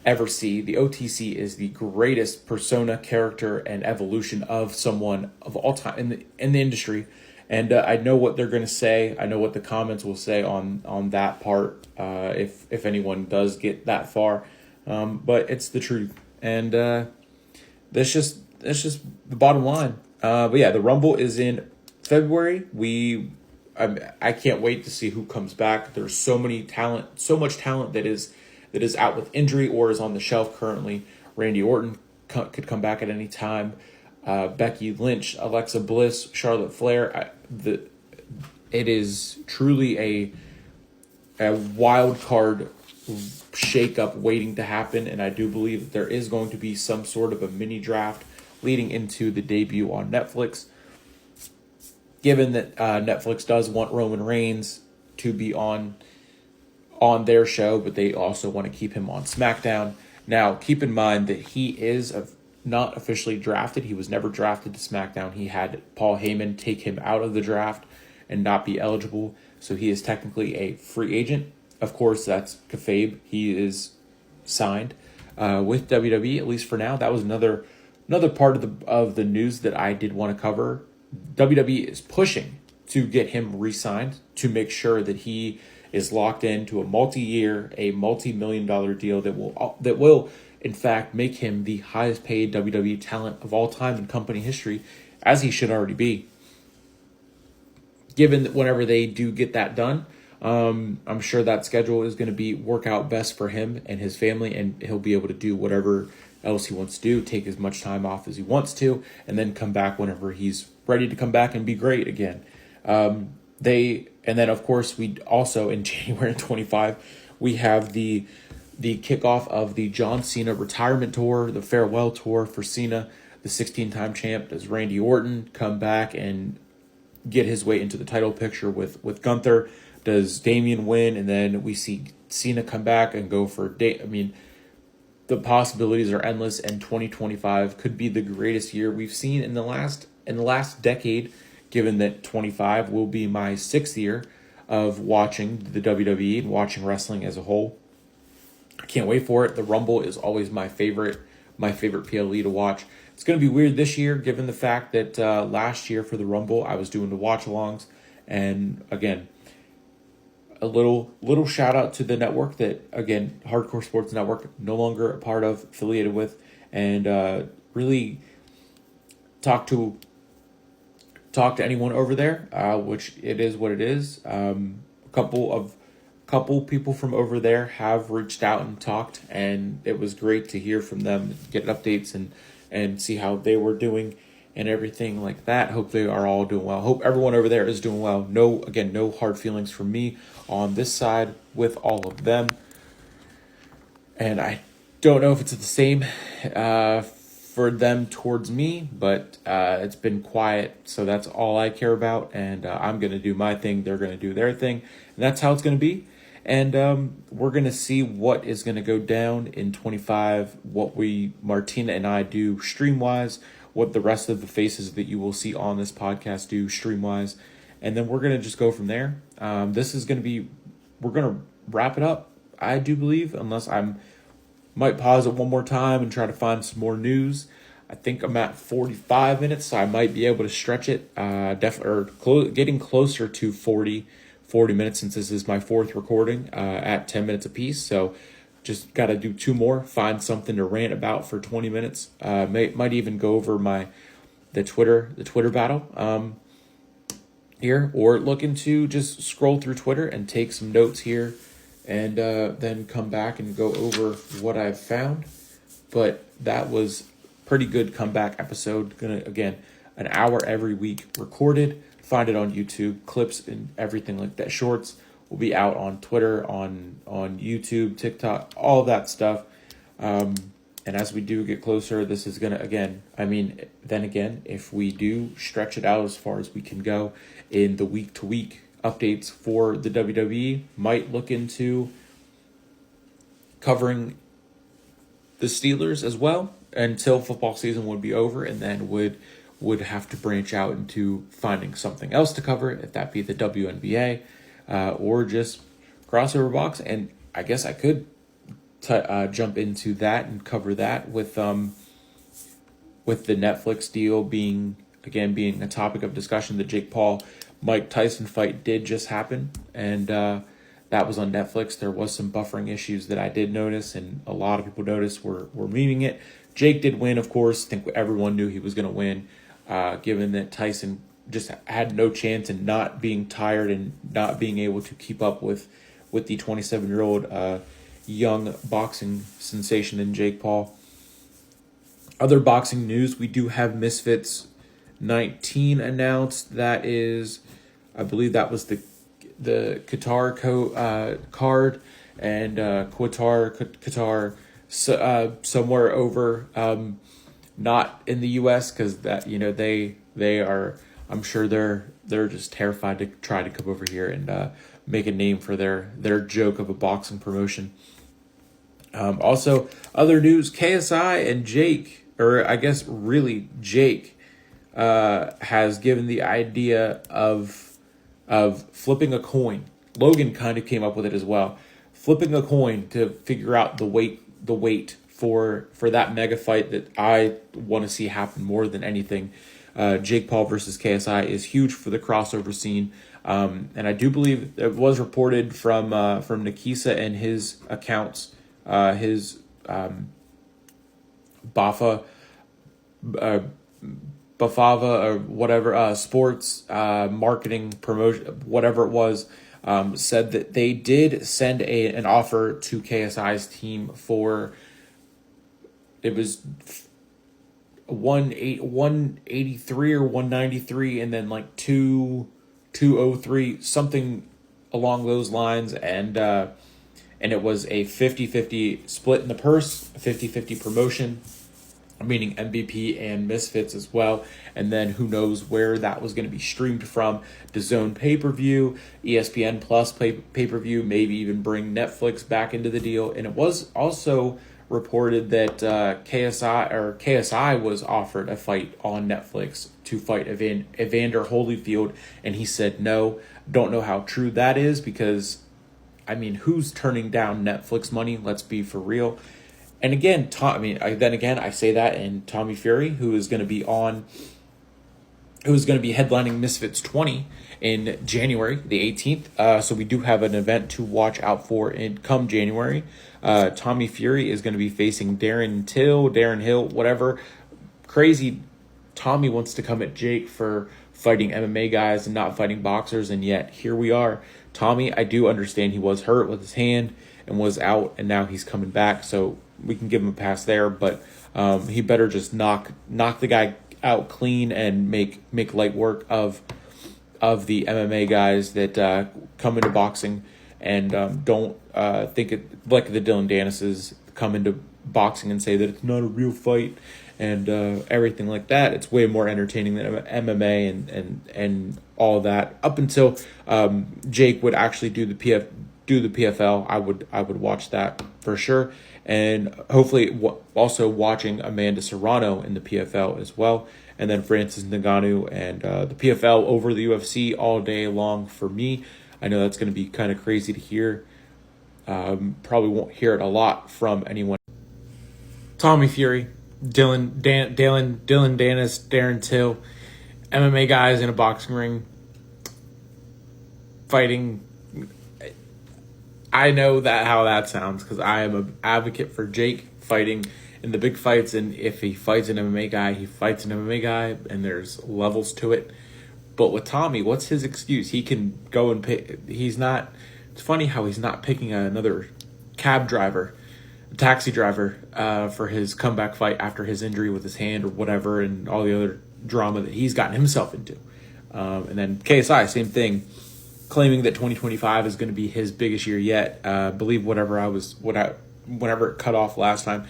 The OTC is the greatest persona, character, and evolution of someone of all time in the industry. And I know what they're going to say. I know what the comments will say on that part, if anyone does get that far. But it's the truth, and that's just the bottom line. But yeah, the Rumble is in February. I can't wait to see who comes back. There's so much talent that is out with injury or is on the shelf currently. Randy Orton could come back at any time. Becky Lynch, Alexa Bliss, Charlotte Flair. It is truly a wild card shakeup waiting to happen, and I do believe that there is going to be some sort of a mini draft leading into the debut on Netflix. Given that Netflix does want Roman Reigns to be on their show, but they also want to keep him on SmackDown. Now, keep in mind that he is not officially drafted. He was never drafted to SmackDown. He had Paul Heyman take him out of the draft and not be eligible, so he is technically a free agent. Of course, that's kayfabe. He is signed with WWE, at least for now. That was another part of the news that I did want to cover. WWE is pushing to get him re-signed to make sure that he is locked into a multi-year, a multi-million-dollar deal that will in fact make him the highest paid WWE talent of all time in company history, as he should already be. Given that whenever they do get that done, I'm sure that schedule is going to work out best for him and his family, and he'll be able to do whatever else he wants to do, take as much time off as he wants to, and then come back whenever he's ready to come back and be great again. And then of course we also in January 25 we have the kickoff of the John Cena retirement tour, the farewell tour for Cena, the 16-time champ. Does Randy Orton come back and get his way into the title picture with Gunther? Does Damian win? And then we see Cena come back and go for the possibilities are endless, and 2025 could be the greatest year we've seen in the last decade, given that 25 will be my 6th year of watching the WWE and watching wrestling as a whole. I can't wait for it. The Rumble is always my favorite PLE to watch. It's going to be weird this year, given the fact that last year for the Rumble, I was doing the watch-alongs. And again, a little shout out to the network that, again, Hardcore Sports Network, no longer a part of, affiliated with, and really talk to anyone over there, which it is what it is. A couple people from over there have reached out and talked, and it was great to hear from them, get updates and see how they were doing and everything like that. Hope they are all doing well. Hope everyone over there is doing well. No hard feelings from me on this side with all of them. And I don't know if it's the same for them towards me, but it's been quiet, so that's all I care about. And I'm going to do my thing. They're going to do their thing. And that's how it's going to be. And we're going to see what is going to go down in 25, what Martina and I do stream-wise, what the rest of the faces that you will see on this podcast do stream-wise. And then we're going to just go from there. This is going to be, we're going to wrap it up, I do believe, unless might pause it one more time and try to find some more news. I think I'm at 45 minutes, so I might be able to stretch it. Getting closer to 40 minutes, since this is my fourth recording at 10 minutes apiece. So just got to do two more, find something to rant about for 20 minutes. Might even go over the Twitter battle here, or looking to just scroll through Twitter and take some notes here, and then come back and go over what I've found. But that was pretty good comeback episode. Gonna, again, an hour every week recorded. Find it on YouTube, clips and everything like that. Shorts will be out on Twitter, on YouTube, TikTok, all that stuff. And as we do get closer, this is gonna, if we do stretch it out as far as we can go in the week-to-week updates for the WWE, might look into covering the Steelers as well until football season would be over, and then would have to branch out into finding something else to cover, if that be the WNBA or just crossover box. And I guess I could jump into that and cover that with the Netflix deal being a topic of discussion. The Jake Paul Mike Tyson fight did just happen, and that was on Netflix. There was some buffering issues that I did notice, and a lot of people noticed were memeing it. Jake did win, of course. I think everyone knew he was going to win, given that Tyson just had no chance, and not being tired and not being able to keep up with the 27-year-old young boxing sensation in Jake Paul. Other boxing news, we do have Misfits 19 announced. That is, I believe that was the Qatar card, and Qatar somewhere over, not in the U.S., because that, they are, I'm sure they're just terrified to try to come over here and make a name for their joke of a boxing promotion. Also, other news, KSI and Jake, or I guess really Jake, has given the idea of flipping a coin. Logan kind of came up with it as well. Flipping a coin to figure out the weight for that mega fight that I want to see happen more than anything. Jake Paul versus KSI is huge for the crossover scene. And I do believe it was reported from Nikisa and his accounts, his Bafava or whatever, sports marketing promotion, whatever it was, said that they did send an offer to KSI's team for, it was 183 or 193, and then like 203, something along those lines, and it was a 50-50 split in the purse, 50-50 promotion, meaning MVP and Misfits as well. And then who knows where that was going to be streamed from. DAZN pay-per-view, ESPN Plus pay-per-view, maybe even bring Netflix back into the deal. And it was also reported that KSI was offered a fight on Netflix to fight Evander Holyfield, and he said no. Don't know how true that is, because who's turning down Netflix money? Let's be for real. And again, I say that, and Tommy Fury, who is going to be headlining Misfits 20 in January the 18th. So we do have an event to watch out for come January. Tommy Fury is going to be facing Darren Hill, whatever. Crazy. Tommy wants to come at Jake for fighting MMA guys and not fighting boxers, and yet here we are. Tommy, I do understand he was hurt with his hand and was out, and now he's coming back, so we can give him a pass there, but he better just knock the guy out clean and make light work of the MMA guys that come into boxing, and don't think it like the Dylan Dennis's come into boxing and say that it's not a real fight and everything like that. It's way more entertaining than MMA and all that. Up until Jake would actually do the PFL, I would watch that for sure. And hopefully also watching Amanda Serrano in the PFL as well. And then Francis Ngannou and the PFL over the UFC all day long for me. I know that's going to be kind of crazy to hear Probably won't hear it a lot from anyone. Tommy Fury, Dylan Dennis, Darren Till, MMA guys in a boxing ring fighting. I know how that sounds because I am an advocate for Jake fighting in the big fights, and if he fights an MMA guy, he fights an MMA guy, and there's levels to it. But with Tommy, what's his excuse? He can go and pick. He's not. It's funny how he's not picking another cab driver, taxi driver, for his comeback fight after his injury with his hand or whatever, and all the other drama that he's gotten himself into. And then KSI, same thing, claiming that 2025 is going to be his biggest year yet. Believe whenever it cut off last time,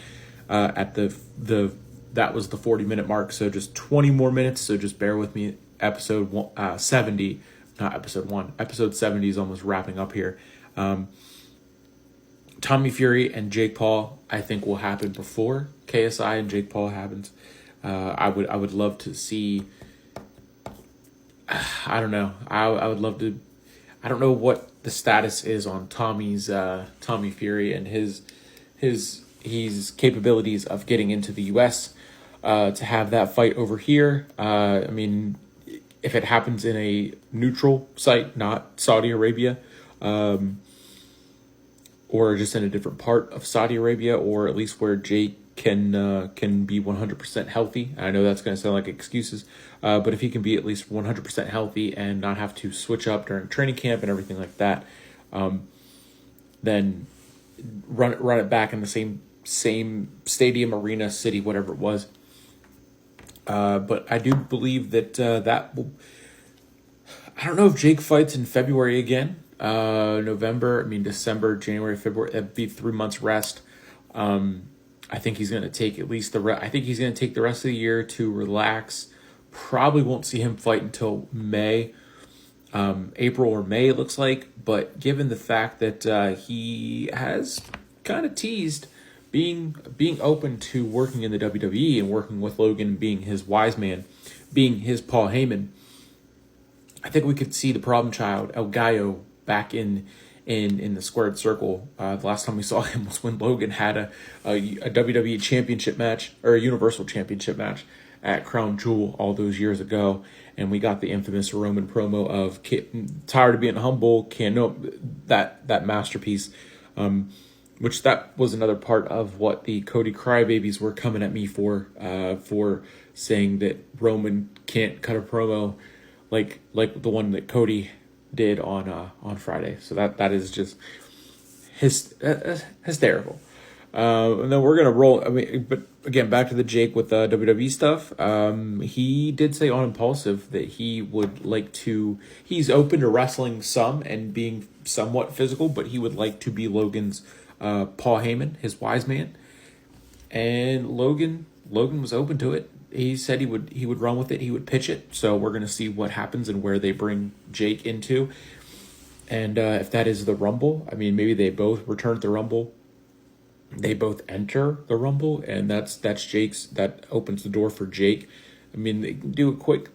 at that was the 40-minute mark. So just 20 more minutes. So just bear with me. Episode 70, not episode 1. Episode 70 is almost wrapping up here. Tommy Fury and Jake Paul, I think, will happen before KSI and Jake Paul happens. I would love to see. I don't know. I would love to. I don't know what the status is on Tommy Fury and his capabilities of getting into the U.S. To have that fight over here. I mean, if it happens in a neutral site, not Saudi Arabia, or just in a different part of Saudi Arabia, or at least where Jake can be 100% healthy. I know that's going to sound like excuses, but if he can be at least 100% healthy and not have to switch up during training camp and everything like that, then run it back in the same stadium, arena, city, whatever it was. But I do believe that that will. I don't know if Jake fights in February again. December, January, February. That'd be 3 months rest. I think he's going to take at least I think he's going to take the rest of the year to relax. Probably won't see him fight until May, April or May. It looks like. But given the fact that he has kind of teased being open to working in the WWE and working with Logan, being his wise man, being his Paul Heyman, I think we could see the problem child El Gallo back in the squared circle. The last time we saw him was when Logan had a WWE championship match, or a Universal Championship match at Crown Jewel all those years ago, and we got the infamous Roman promo of tired of being humble, that masterpiece. Which that was another part of what the Cody Crybabies were coming at me for saying that Roman can't cut a promo like the one that Cody did on Friday. So that is just hysterical. And then we're gonna roll. I mean, but again, back to the Jake with the WWE stuff. He did say on Impulsive that he would like to. He's open to wrestling some and being somewhat physical, but he would like to be Logan's Paul Heyman, his wise man. And Logan was open to it. He said he would run with it. He would pitch it. So we're gonna see what happens and where they bring Jake into. And if that is the Rumble, I mean, maybe they both return to the Rumble. They both enter the Rumble, and that's Jake's. That opens the door for Jake. I mean, they can do a quick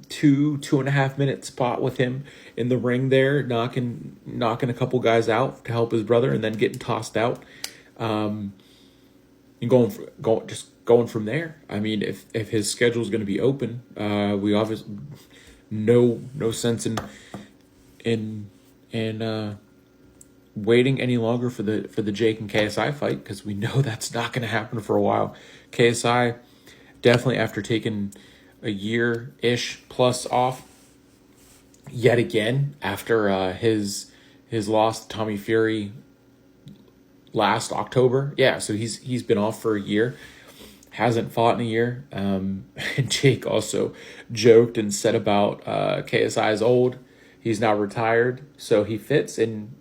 2.5 minute spot with him in the ring there, knocking a couple guys out to help his brother, and then getting tossed out. And going from there. I mean, if his schedule is going to be open, we obviously no sense in waiting any longer for the Jake and KSI fight, because we know that's not going to happen for a while. KSI definitely, after taking a year-ish plus off yet again after his loss to Tommy Fury last October. Yeah, so he's been off for a year. Hasn't fought in a year. And Jake also joked and said about KSI is old. He's now retired, so he fits, and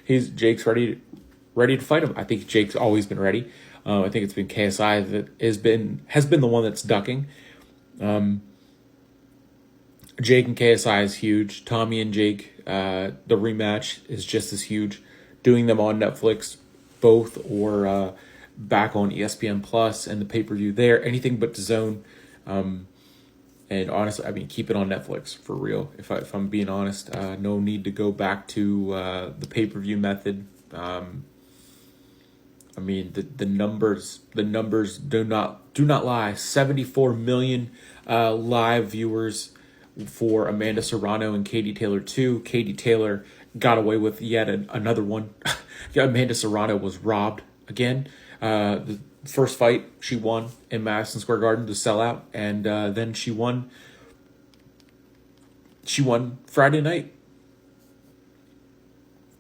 Jake's ready to fight him. I think Jake's always been ready. I think it's been KSI that has been the one that's ducking. Jake and KSI is huge. Tommy and Jake, the rematch is just as huge. Doing them on Netflix, both, or back on ESPN Plus and the pay-per-view there, anything but DAZN, And honestly, I mean, keep it on Netflix for real. If I'm being honest, no need to go back to the pay-per-view method. I mean, the numbers do not lie. 74 million live viewers for Amanda Serrano and Katie Taylor 2. Katie Taylor got away with yet another one. Amanda Serrano was robbed again. The first fight she won in Madison Square Garden to sell out, and then she won Friday night.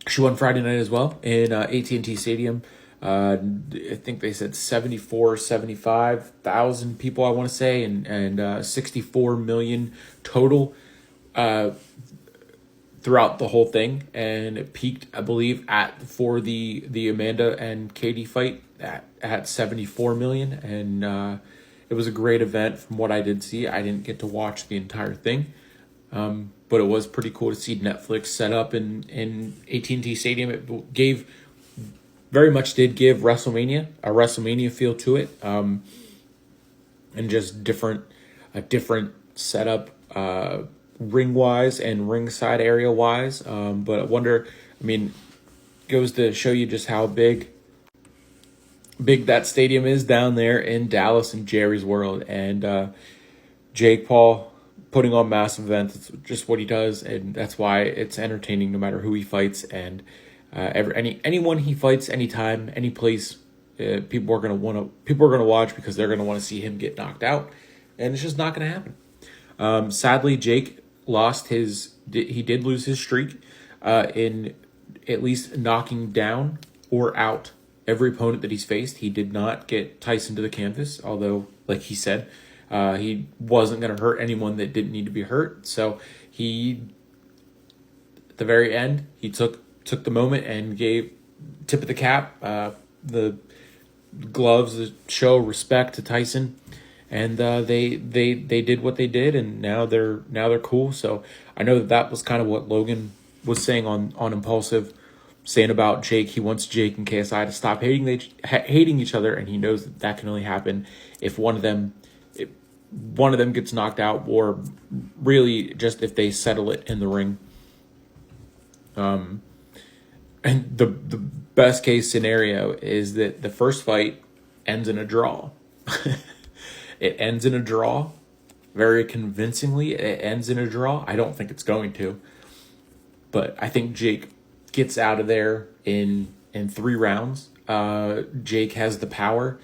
She won Friday night as well in AT&T Stadium. I think they said 75,000 people, I want to say, and 64 million total throughout the whole thing. And it peaked, I believe, for the Amanda and Katie fight at 74 million. And it was a great event from what I did see. I didn't get to watch the entire thing. But it was pretty cool to see Netflix set up in AT&T Stadium. It very much did give a WrestleMania feel to it, and just a different setup, ring wise and ringside area wise. But I wonder, I mean, goes to show you just how big that stadium is down there in Dallas and Jerry's World. And Jake Paul putting on massive events, it's just what he does, and that's why it's entertaining no matter who he fights. And anyone he fights, anytime, any place, people are gonna watch because they're gonna want to see him get knocked out, and it's just not gonna happen. Sadly, Jake he did lose his streak in at least knocking down or out every opponent that he's faced. He did not get Tyson to the canvas, although, like he said, he wasn't going to hurt anyone that didn't need to be hurt. So at the very end, he took the moment and gave tip of the cap, the gloves to show respect to Tyson. And they did what they did, and now they're cool. So I know that was kind of what Logan was saying on Impulsive, saying about Jake. He wants Jake and KSI to stop hating each other, and he knows that can only happen if one of them gets knocked out, or really just if they settle it in the ring. And the best case scenario is that the first fight ends in a draw. It ends in a draw, very convincingly. It ends in a draw. I don't think it's going to, but I think Jake gets out of there in 3 rounds. Jake has the power.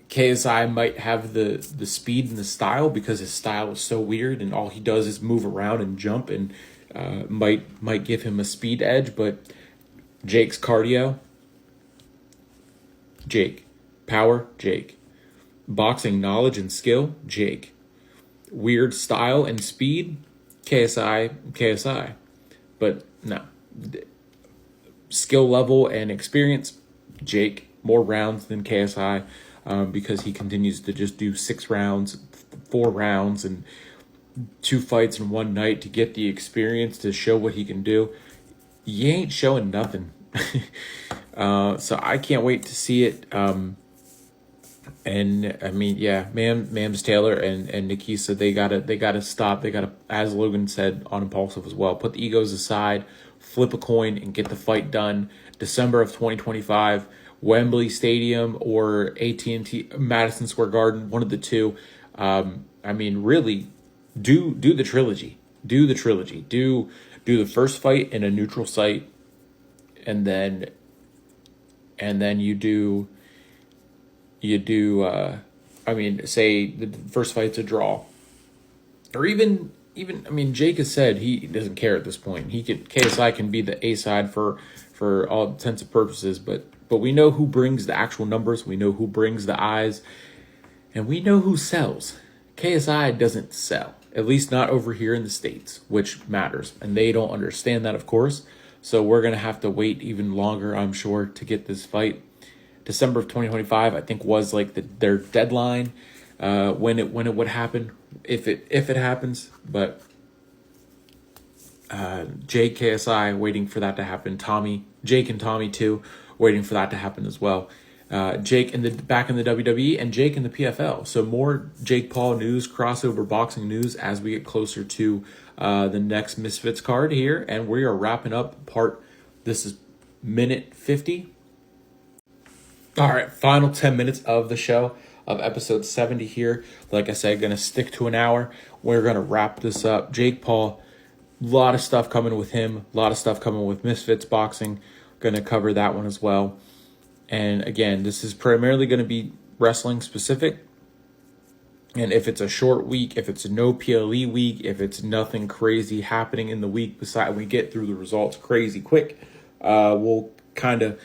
KSI might have the speed and the style because his style is so weird, and all he does is move around and jump, and might give him a speed edge. But Jake's cardio, Jake. Power, Jake. Boxing knowledge and skill, Jake. Weird style and speed, KSI. But no. Skill level and experience, Jake. More rounds than KSI, because he continues to just do 6 rounds, 4 rounds, and 2 fights in one night to get the experience to show what he can do. You ain't showing nothing. So I can't wait to see it. And I mean, yeah, Mams Taylor and Nikisa, they gotta stop. They gotta, as Logan said on Impulsive as well, put the egos aside, flip a coin, and get the fight done. December of 2025, Wembley Stadium or AT&T Madison Square Garden, one of the two. I mean, really, do the trilogy. Do the trilogy. Do the first fight in a neutral site, and then you do. I mean, say the first fight's a draw, or even. I mean, Jake has said he doesn't care at this point. KSI can be the A side for all intents and purposes, but we know who brings the actual numbers. We know who brings the eyes, and we know who sells. KSI doesn't sell, at least not over here in the States, which matters, and they don't understand that, of course. So we're gonna have to wait even longer, I'm sure, to get this fight. December of 2025, I think, was like their deadline, when it would happen, if it happens. But Jake, KSI, waiting for that to happen. Jake and Tommy too, waiting for that to happen as well. Jake back in the WWE and Jake in the PFL. So more Jake Paul news, crossover boxing news as we get closer to the next Misfits card here. And we are wrapping up this is minute 50. All right, final 10 minutes of the show of episode 70 here. Like I said, going to stick to an hour. We're going to wrap this up. Jake Paul, a lot of stuff coming with him. A lot of stuff coming with Misfits Boxing. Going to cover that one as well. And again, this is primarily going to be wrestling specific. And if it's a short week, if it's a no PLE week, if it's nothing crazy happening in the week, besides we get through the results crazy quick, we'll kind of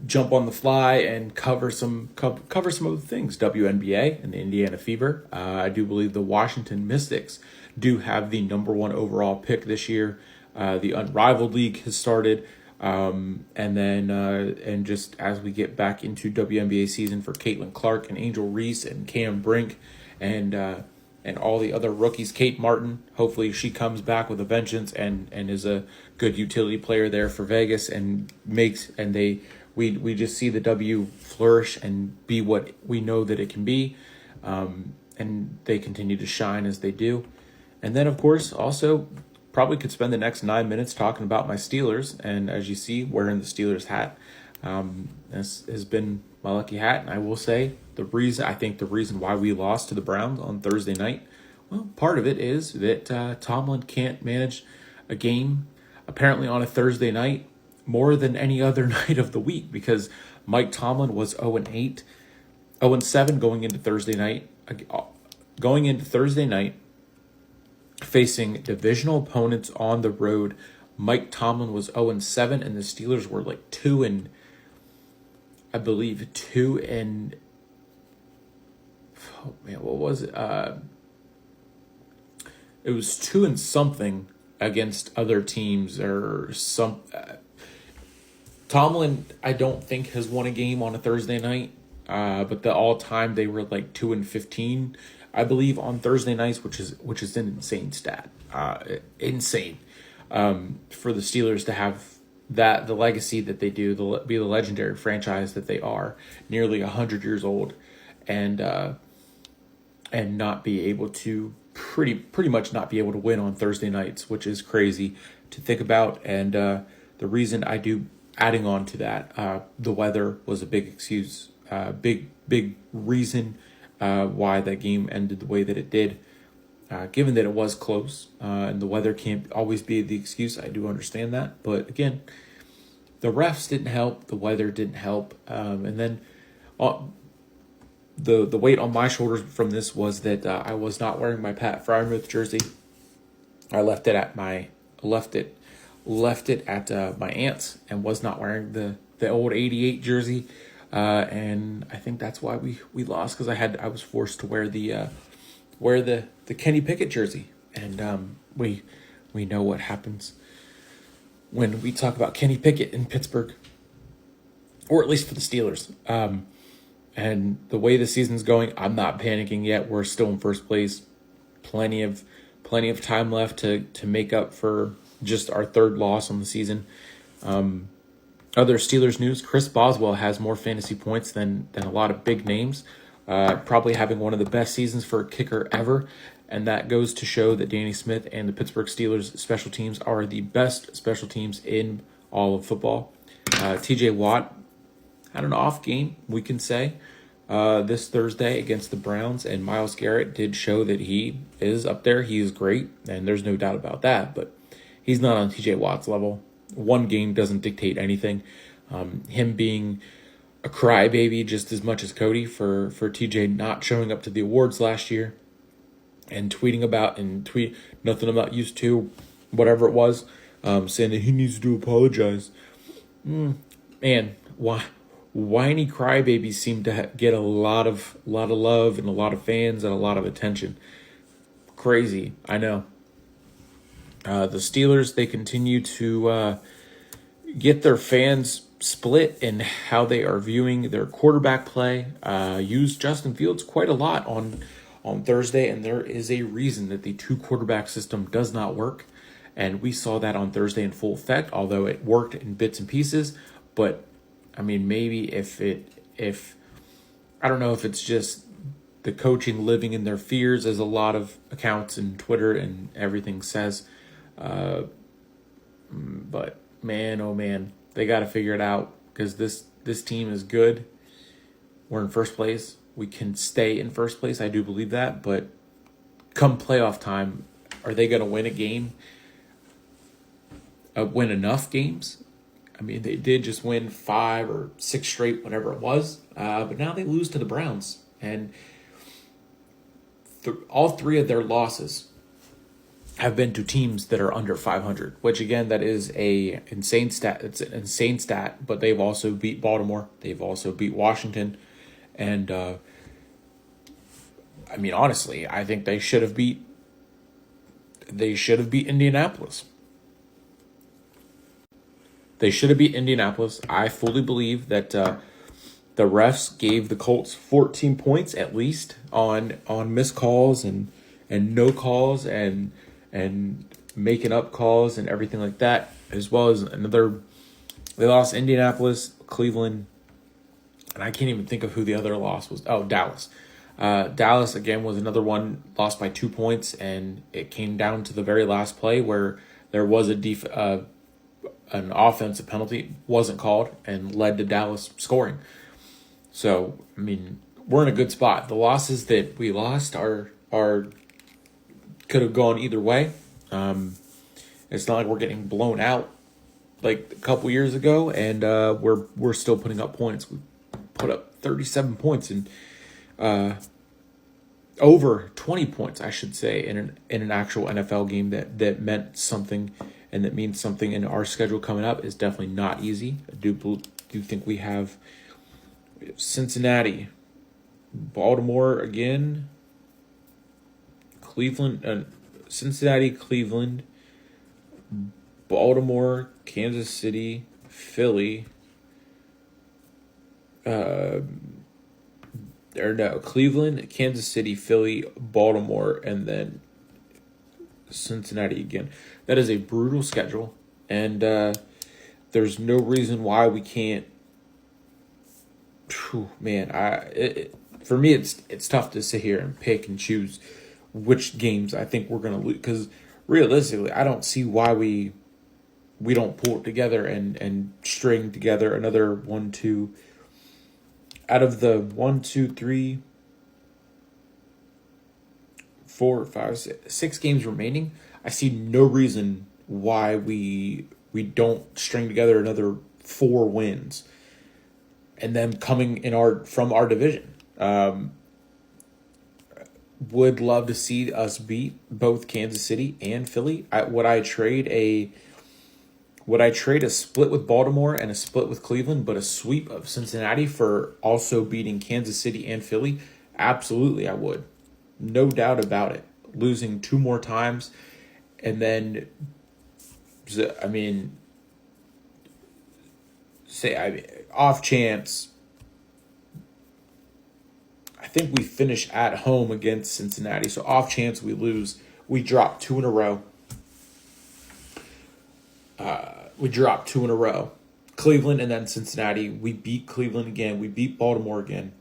jump on the fly and cover some other things. WNBA and the Indiana Fever. I do believe the Washington Mystics do have the number 1 overall pick this year. The Unrivaled League has started. And then and just as we get back into WNBA season for Caitlin Clark and Angel Reese and Cam Brink and all the other rookies, Kate Martin, hopefully she comes back with a vengeance and is a good utility player there for Vegas and we just see the W flourish and be what we know that it can be, and they continue to shine as they do. And then, of course, also probably could spend the next 9 minutes talking about my Steelers. And as you see, wearing the Steelers hat, this has been my lucky hat. And I will say the reason why we lost to the Browns on Thursday night, well, part of it is that Tomlin can't manage a game apparently on a Thursday night more than any other night of the week, because Mike Tomlin was 0-8, 0-7 going into Thursday night, facing divisional opponents on the road. Mike Tomlin was 0-7, and the Steelers were like 2 and oh man, what was it? It was 2 and something against other teams or some. Tomlin, I don't think, has won a game on a Thursday night, but the all-time they were like 2-15, I believe, on Thursday nights, which is an insane stat, insane for the Steelers to have the legacy that they do, be the legendary franchise that they are, nearly 100 years old, and not be able to pretty much not be able to win on Thursday nights, which is crazy to think about. And the reason I do. Adding on to that, the weather was a big excuse, big reason why that game ended the way that it did. Given that it was close, and the weather can't always be the excuse, I do understand that. But again, the refs didn't help, the weather didn't help, and then the weight on my shoulders from this was that I was not wearing my Pat Freiermuth jersey. I left it at my aunt's and was not wearing the old 88 jersey, and I think that's why we lost, because I was forced to wear the Kenny Pickett jersey, and we know what happens when we talk about Kenny Pickett in Pittsburgh, or at least for the Steelers. And the way the season's going, I'm not panicking yet. We're still in first place. Plenty of time left to make up for just our third loss on the season. Other Steelers news: Chris Boswell has more fantasy points than a lot of big names, probably having one of the best seasons for a kicker ever, and that goes to show that Danny Smith and the Pittsburgh Steelers special teams are the best special teams in all of football. TJ Watt had an off game, we can say, this Thursday against the Browns, and Myles Garrett did show that he is up there. He is great, and there's no doubt about that, but he's not on TJ Watt's level. One game doesn't dictate anything. Him being a crybaby just as much as Cody for TJ not showing up to the awards last year and tweet nothing about used to, whatever it was, saying that he needs to apologize. Man, whiny crybabies seem to get a lot of love and a lot of fans and a lot of attention. Crazy, I know. The Steelers, they continue to get their fans split in how they are viewing their quarterback play. Used Justin Fields quite a lot on Thursday, and there is a reason that the 2-quarterback system does not work. And we saw that on Thursday in full effect, although it worked in bits and pieces. But I mean, maybe if I don't know if it's just the coaching living in their fears, as a lot of accounts and Twitter and everything says. But man, oh man, they got to figure it out, because this team is good. We're in first place. We can stay in first place. I do believe that. But come playoff time, are they going to win a game? Win enough games? I mean, they did just win 5 or 6 straight, whatever it was. But now they lose to the Browns. And all 3 of their losses have been to teams that are under 500, which, again, that is a insane stat. It's an insane stat, but they've also beat Baltimore. They've also beat Washington. And, I mean, honestly, I think they should have beat Indianapolis. They should have beat Indianapolis. I fully believe that the refs gave the Colts 14 points at least on missed calls and no calls and making up calls and everything like that, as well as they lost Indianapolis, Cleveland, and I can't even think of who the other loss was. Oh, Dallas. Dallas, again, was another one lost by 2 points, and it came down to the very last play where there was an offensive penalty, wasn't called, and led to Dallas scoring. So, I mean, we're in a good spot. The losses that we lost are could have gone either way. It's not like we're getting blown out like a couple years ago, and we're still putting up points. We put up 37 points and over 20 points, I should say, in an actual NFL game that meant something and that means something. In our schedule coming up is definitely not easy. I do think we have Cincinnati, Baltimore again, Cleveland, Cincinnati, Cleveland, Baltimore, Kansas City, Philly, Cleveland, Kansas City, Philly, Baltimore, and then Cincinnati again. That is a brutal schedule, and there's no reason why we can't. For me, it's tough to sit here and pick and choose which games I think we're going to lose, because realistically, I don't see why we don't pull it together and string together another 1, 2. Out of the 1, 2, 3, 4, 5, 6 games remaining, I see no reason why we don't string together another 4 wins, and then coming from our division. Would love to see us beat both Kansas City and Philly. Would I trade a split with Baltimore and a split with Cleveland, but a sweep of Cincinnati for also beating Kansas City and Philly? Absolutely, I would. No doubt about it. Losing 2 more times, and then, off chance, I think we finish at home against Cincinnati. So off chance we lose, we drop 2 in a row. Cleveland and then Cincinnati. We beat Cleveland again. We beat Baltimore again.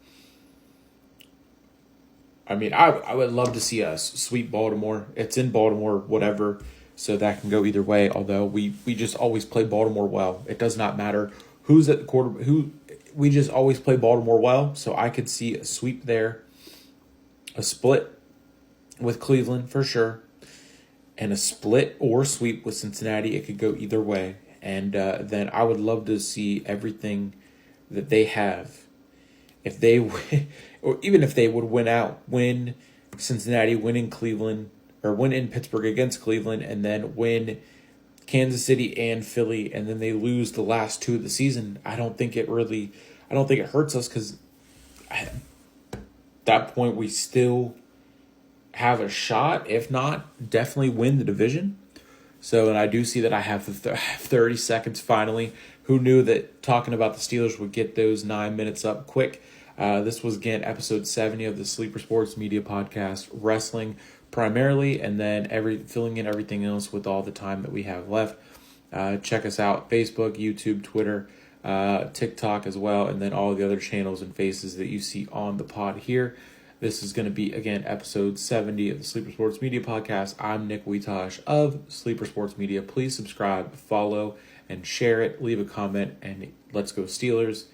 I mean, I would love to see us sweep Baltimore. It's in Baltimore, whatever. So that can go either way. Although we just always play Baltimore well. It does not matter who's at the quarter. We just always play Baltimore well. So I could see a sweep there, a split with Cleveland for sure, and a split or sweep with Cincinnati. It could go either way. And then I would love to see everything that they have. If they, or even if they would win Cincinnati, win in Cleveland, or win in Pittsburgh against Cleveland, and then win Kansas City and Philly, and then they lose the last 2 of the season, I don't think it hurts us, because at that point we still have a shot, if not, definitely win the division. So, and I do see that I have 30 seconds finally. Who knew that talking about the Steelers would get those 9 minutes up quick? This was, again, episode 70 of the Sleeper Sports Media Podcast, wrestling primarily, and then filling in everything else with all the time that we have left. Check us out, Facebook, YouTube, Twitter, TikTok as well, and then all the other channels and faces that you see on the pod here. This is going to be, again, episode 70 of the Sleeper Sports Media Podcast. I'm Nick Wietosh of Sleeper Sports Media. Please subscribe, follow, and share it. Leave a comment, and let's go Steelers.